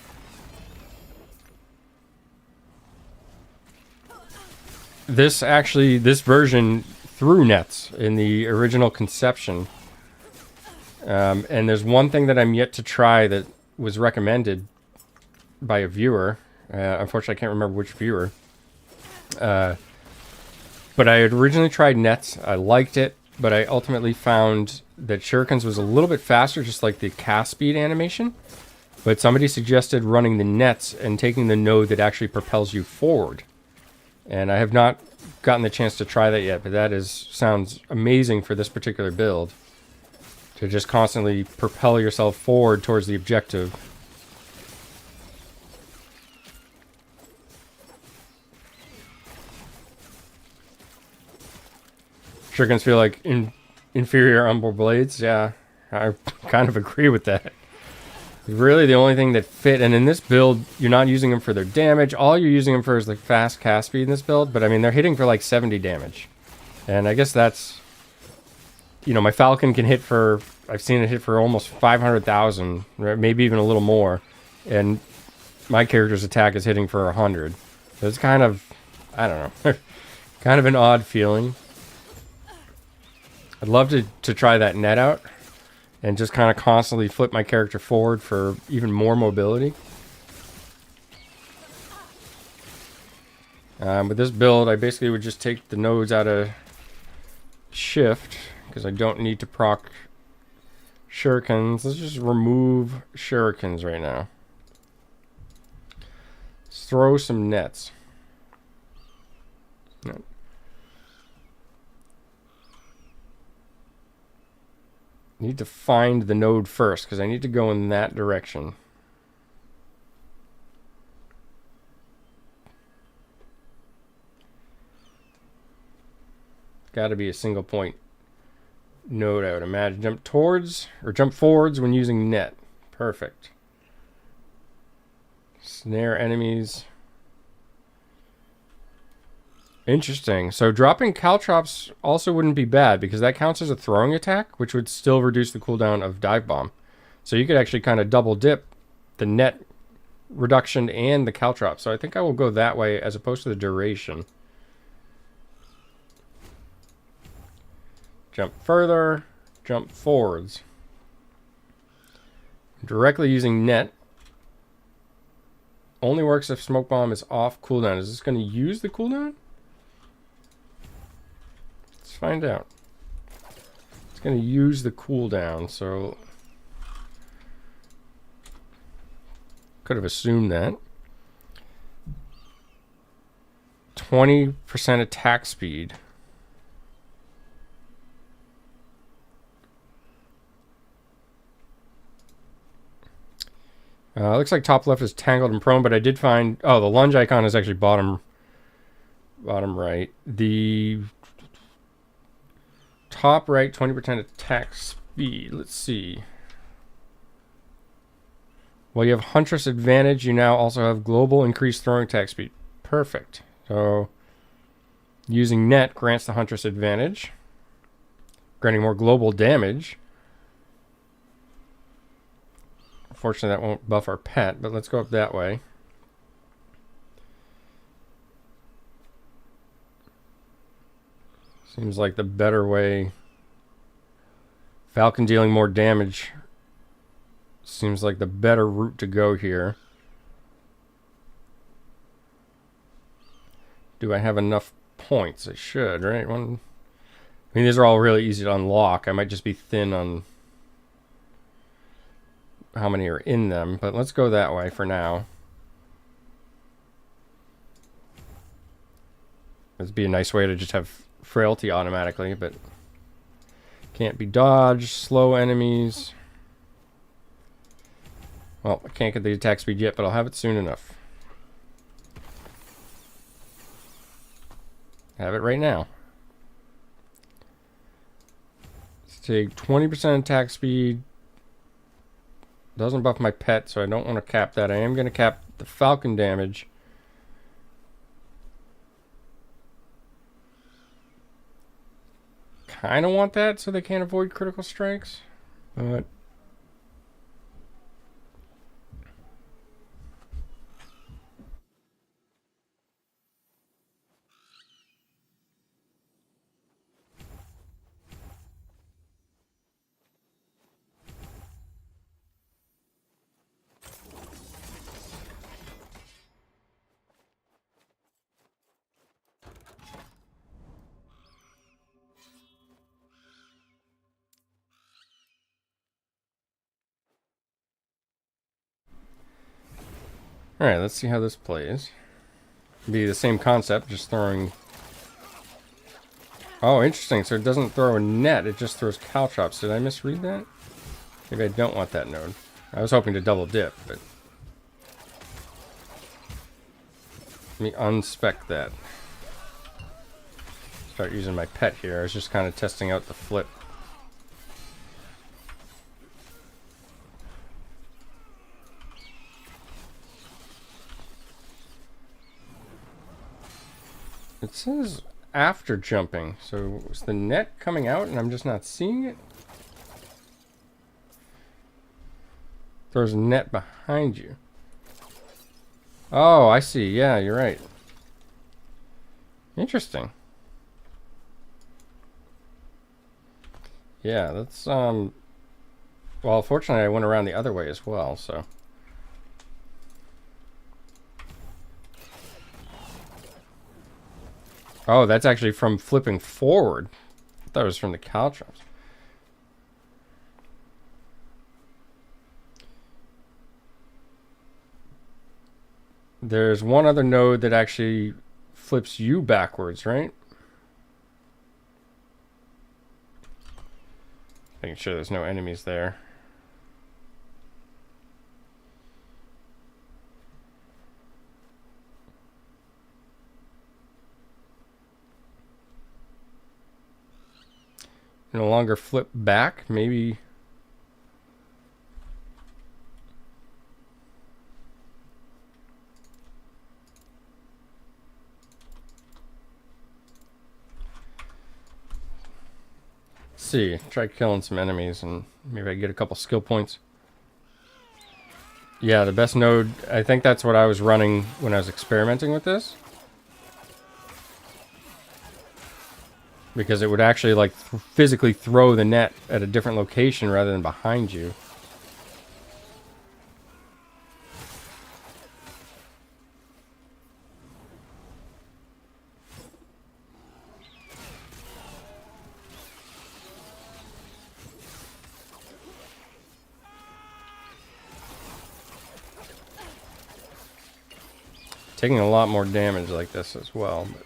This version threw nets in the original conception. And there's one thing that I'm yet to try that was recommended by a viewer. Unfortunately, I can't remember which viewer. But I had originally tried nets. I liked it, but I ultimately found that shurikens was a little bit faster, just like the cast speed animation. But somebody suggested running the nets and taking the node that actually propels you forward. And I have not gotten the chance to try that yet, but that sounds amazing for this particular build. To just constantly propel yourself forward towards the objective. Shurikens feel like inferior umber blades. Yeah, I kind of agree with that. Really, the only thing that fit, and in this build, you're not using them for their damage. All you're using them for is like fast cast speed in this build. But I mean, they're hitting for like 70 damage, and I guess that's, you know, my Falcon can hit for, I've seen it hit for almost 500,000, maybe even a little more, and my character's attack is hitting for 100. So it's kind of, I don't know, kind of an odd feeling. I'd love to try that net out and just kind of constantly flip my character forward for even more mobility. With this build, I basically would just take the nodes out of shift because I don't need to proc shurikens. Let's just remove shurikens right now. Let's throw some nets. No. Need to find the node first because I need to go in that direction. Got to be a single point node, I would imagine. Jump towards or jump forwards when using net. Perfect. Snare enemies. Interesting. So dropping caltrops also wouldn't be bad because that counts as a throwing attack, which would still reduce the cooldown of dive bomb. So you could actually kind of double dip the net reduction and the caltrop. So I think I will go that way as opposed to the duration. Jump further, jump forwards. Directly using net only works if smoke bomb is off cooldown. Is this going to use the cooldown? Find out. It's going to use the cooldown, so could have assumed that. 20% attack speed. Looks like top left is tangled and prone, but I did find, oh, the lunge icon is actually bottom right. The top right, 20% attack speed. Let's see. Well, you have Huntress advantage. You now also have global increased throwing attack speed. Perfect. So, using net grants the Huntress advantage, granting more global damage. Unfortunately, that won't buff our pet, but let's go up that way. Seems like the better way. Falcon dealing more damage seems like the better route to go here. Do I have enough points? I should, right? I mean, these are all really easy to unlock. I might just be thin on how many are in them, but let's go that way for now. This would be a nice way to just have frailty automatically, but can't be dodged. Slow enemies. Well, I can't get the attack speed yet, but I'll have it soon enough. Have it right now. Let's take 20% attack speed. Doesn't buff my pet, so I don't want to cap that. I am going to cap the Falcon damage. Kind of want that so they can't avoid critical strikes, but alright, let's see how this plays. Be the same concept, just throwing... Oh, interesting. So it doesn't throw a net, it just throws caltrops. Did I misread that? Maybe I don't want that node. I was hoping to double dip, but... Let me unspec that. start using my pet here. I was just kind of testing out the flip. It says after jumping, so is the net coming out and I'm just not seeing it? There's a net behind you. Oh, I see. Yeah, you're right. Interesting. Yeah, that's, well, fortunately I went around the other way as well, so. Oh, that's actually from flipping forward. I thought it was from the caltrops. There's one other node that actually flips you backwards, right? Making sure there's no enemies there. No longer flip back, maybe. Let's see, try killing some enemies and maybe I get a couple skill points. Yeah, the best node, I think that's what I was running when I was experimenting with this. Because it would actually like physically throw the net at a different location rather than behind you. Taking a lot more damage like this as well. But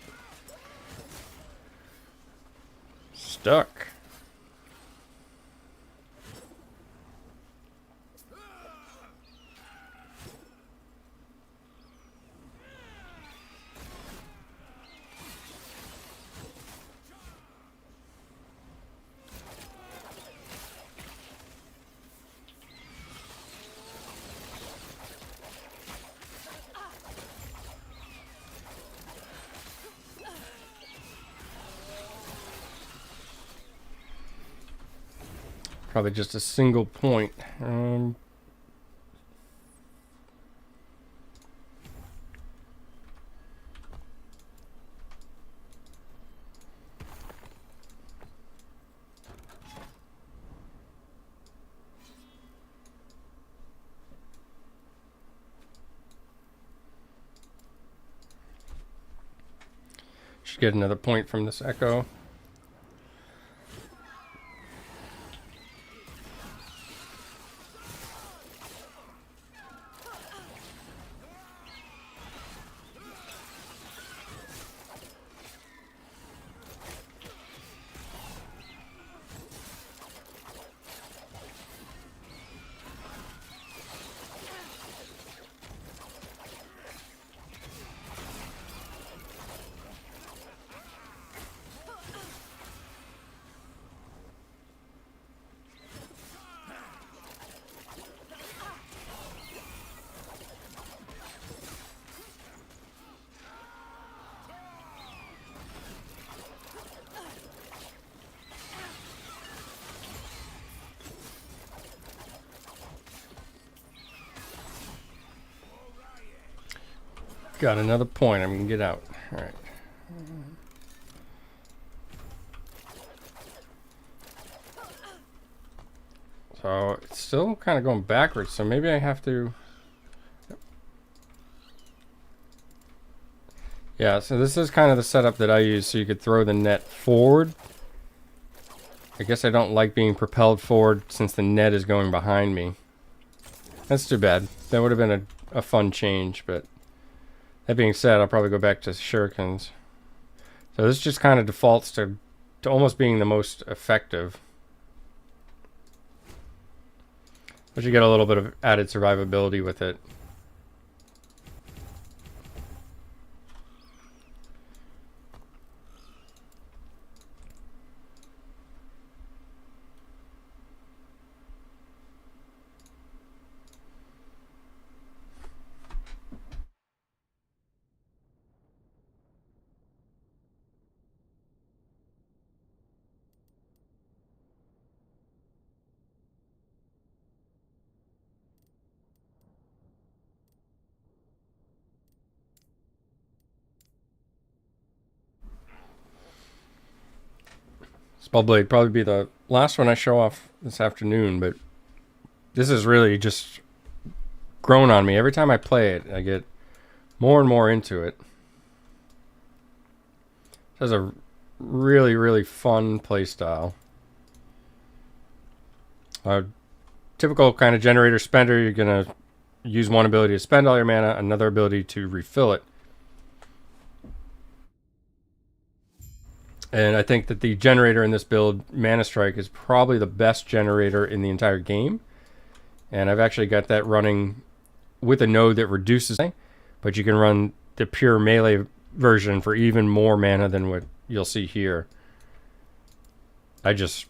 stuck. Probably just a single point. Should get another point from this echo. Got another point. I'm gonna get out. All right. So it's still kind of going backwards. So maybe I have to. Yeah. So this is kind of the setup that I use. So you could throw the net forward. I guess I don't like being propelled forward since the net is going behind me. That's too bad. That would have been a fun change, but. That being said, I'll probably go back to shurikens. So this just kind of defaults to almost being the most effective. But you get a little bit of added survivability with it. Spellblade probably be the last one I show off this afternoon, but this is really just grown on me. Every time I play it, I get more and more into it. It has a really, really fun play style. Typical kind of generator spender, you're going to use one ability to spend all your mana, another ability to refill it. And I think that the generator in this build, Mana Strike, is probably the best generator in the entire game. And I've actually got that running with a node that reduces, but you can run the pure melee version for even more mana than what you'll see here. I just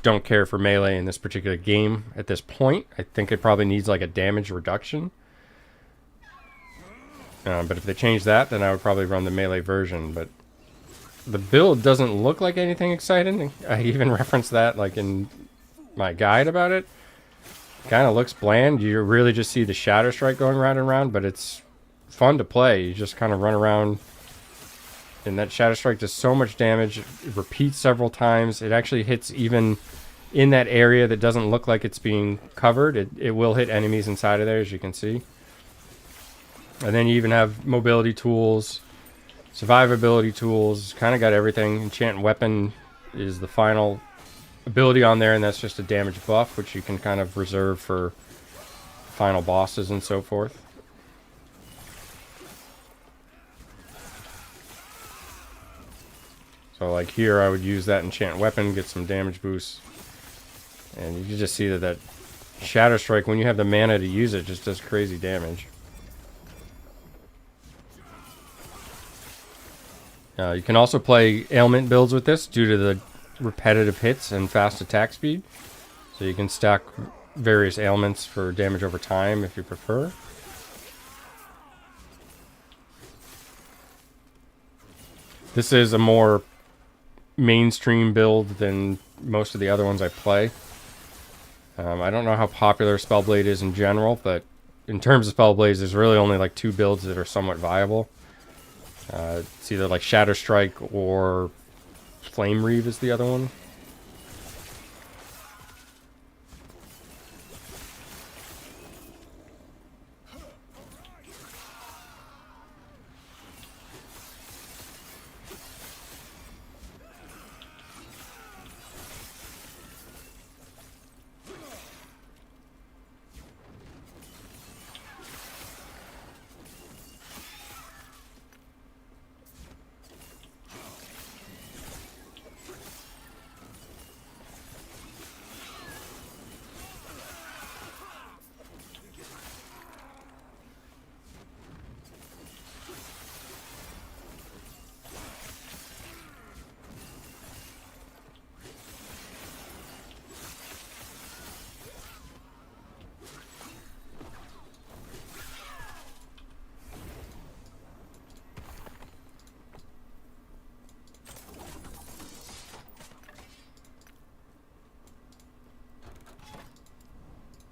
don't care for melee in this particular game at this point. I think it probably needs like a damage reduction. But if they change that, then I would probably run the melee version. But the build doesn't look like anything exciting. I even referenced that like in my guide about it. Kind of looks bland. You really just see the Shatter Strike going round and round, but it's fun to play. You just kind of run around, and that Shatter Strike does so much damage. It repeats several times. It actually hits even in that area that doesn't look like it's being covered. It will hit enemies inside of there, as you can see. And then you even have mobility tools, survivability tools, kind of got everything. Enchant Weapon is the final ability on there, and that's just a damage buff, which you can kind of reserve for final bosses and so forth. So like here, I would use that Enchant Weapon, get some damage boosts. And you can just see that Shatter Strike, when you have the mana to use it, just does crazy damage. You can also play ailment builds with this due to the repetitive hits and fast attack speed. So you can stack various ailments for damage over time if you prefer. This is a more mainstream build than most of the other ones I play. I don't know how popular Spellblade is in general, but in terms of Spellblades, there's really only like 2 builds that are somewhat viable. It's either like Shatter Strike or Flame Reave is the other one.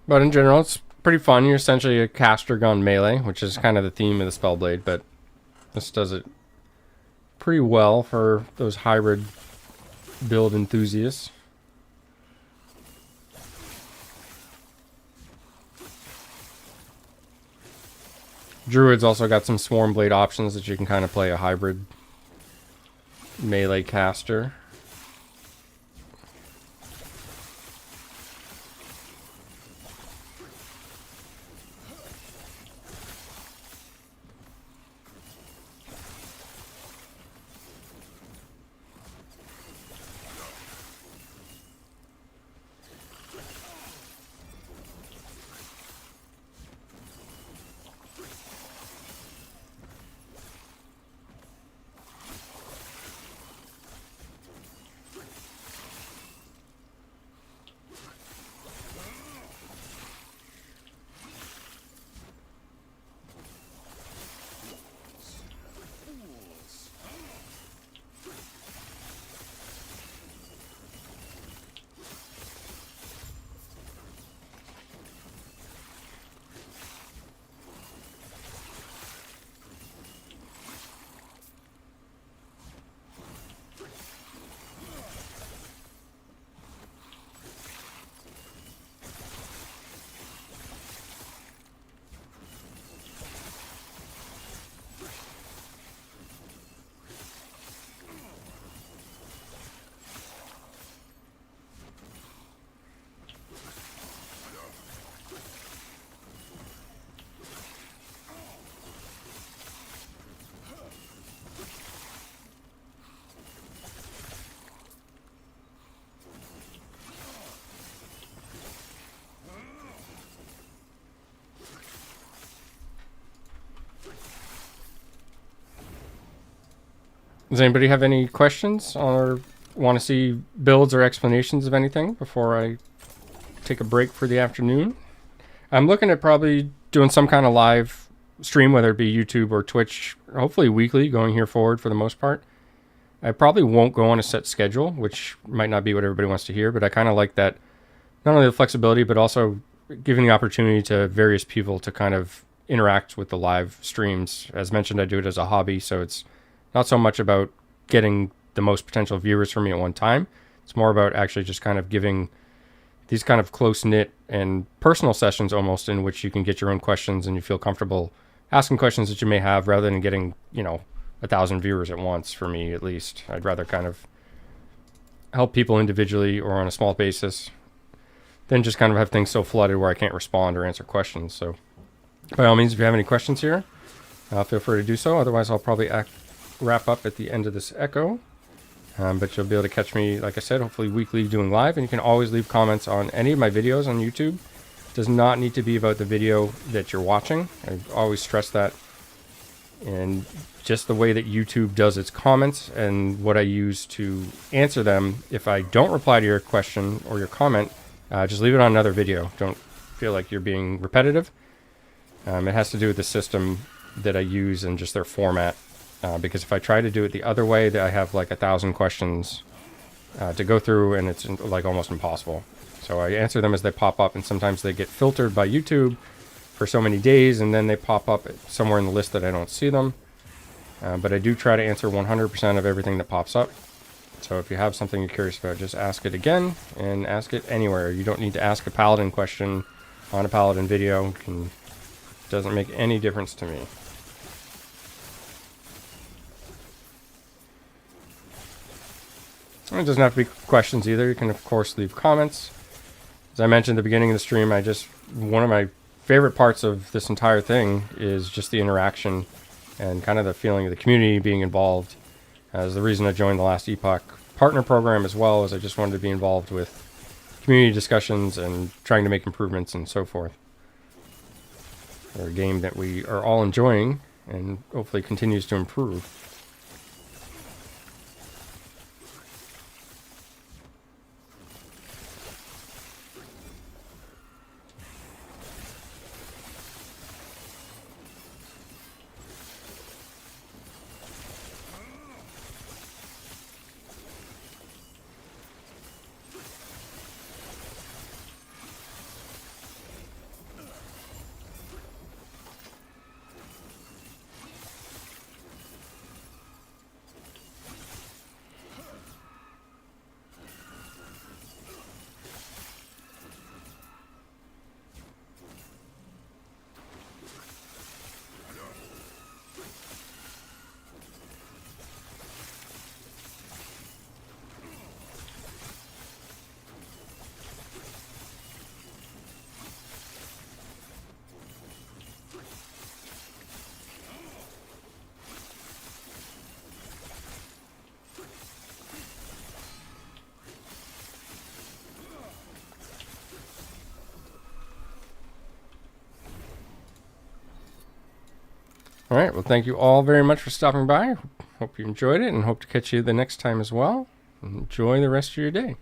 But in general, it's pretty fun. You're essentially a caster gone melee, which is kind of the theme of the Spellblade, but this does it pretty well for those hybrid build enthusiasts. Druid's also got some Swarmblade options that you can kind of play a hybrid melee caster. Does anybody have any questions or want to see builds or explanations of anything before I take a break for the afternoon? I'm looking at probably doing some kind of live stream, whether it be YouTube or Twitch, hopefully weekly, going here forward for the most part. I probably won't go on a set schedule, which might not be what everybody wants to hear, but I kind of like that, not only the flexibility, but also giving the opportunity to various people to kind of interact with the live streams. As mentioned, I do it as a hobby, so it's not so much about getting the most potential viewers for me at one time. It's more about actually just kind of giving these kind of close-knit and personal sessions almost, in which you can get your own questions and you feel comfortable asking questions that you may have, rather than getting, 1,000 viewers at once. For me, at least, I'd rather kind of help people individually or on a small basis than just kind of have things so flooded where I can't respond or answer questions. So by all means, if you have any questions here, feel free to do so. Otherwise, I'll probably wrap up at the end of this echo. But you'll be able to catch me, like I said, hopefully weekly doing live. And you can always leave comments on any of my videos on YouTube. It does not need to be about the video that you're watching. I always stress that. And just the way that YouTube does its comments and what I use to answer them, if I don't reply to your question or your comment, just leave it on another video. Don't feel like you're being repetitive. It has to do with the system that I use and just their format. Because if I try to do it the other way, I have like 1,000 questions to go through, and it's like almost impossible. So I answer them as they pop up, and sometimes they get filtered by YouTube for so many days, and then they pop up somewhere in the list that I don't see them. But I do try to answer 100% of everything that pops up. So if you have something you're curious about, just ask it again, and ask it anywhere. You don't need to ask a Paladin question on a Paladin video. It doesn't make any difference to me. It doesn't have to be questions either. You can, of course, leave comments. As I mentioned at the beginning of the stream, one of my favorite parts of this entire thing is just the interaction and kind of the feeling of the community being involved. As the reason I joined the last Epoch partner program as well, is I just wanted to be involved with community discussions and trying to make improvements and so forth. For a game that we are all enjoying and hopefully continues to improve. All right, well, thank you all very much for stopping by. Hope you enjoyed it, and hope to catch you the next time as well. Enjoy the rest of your day.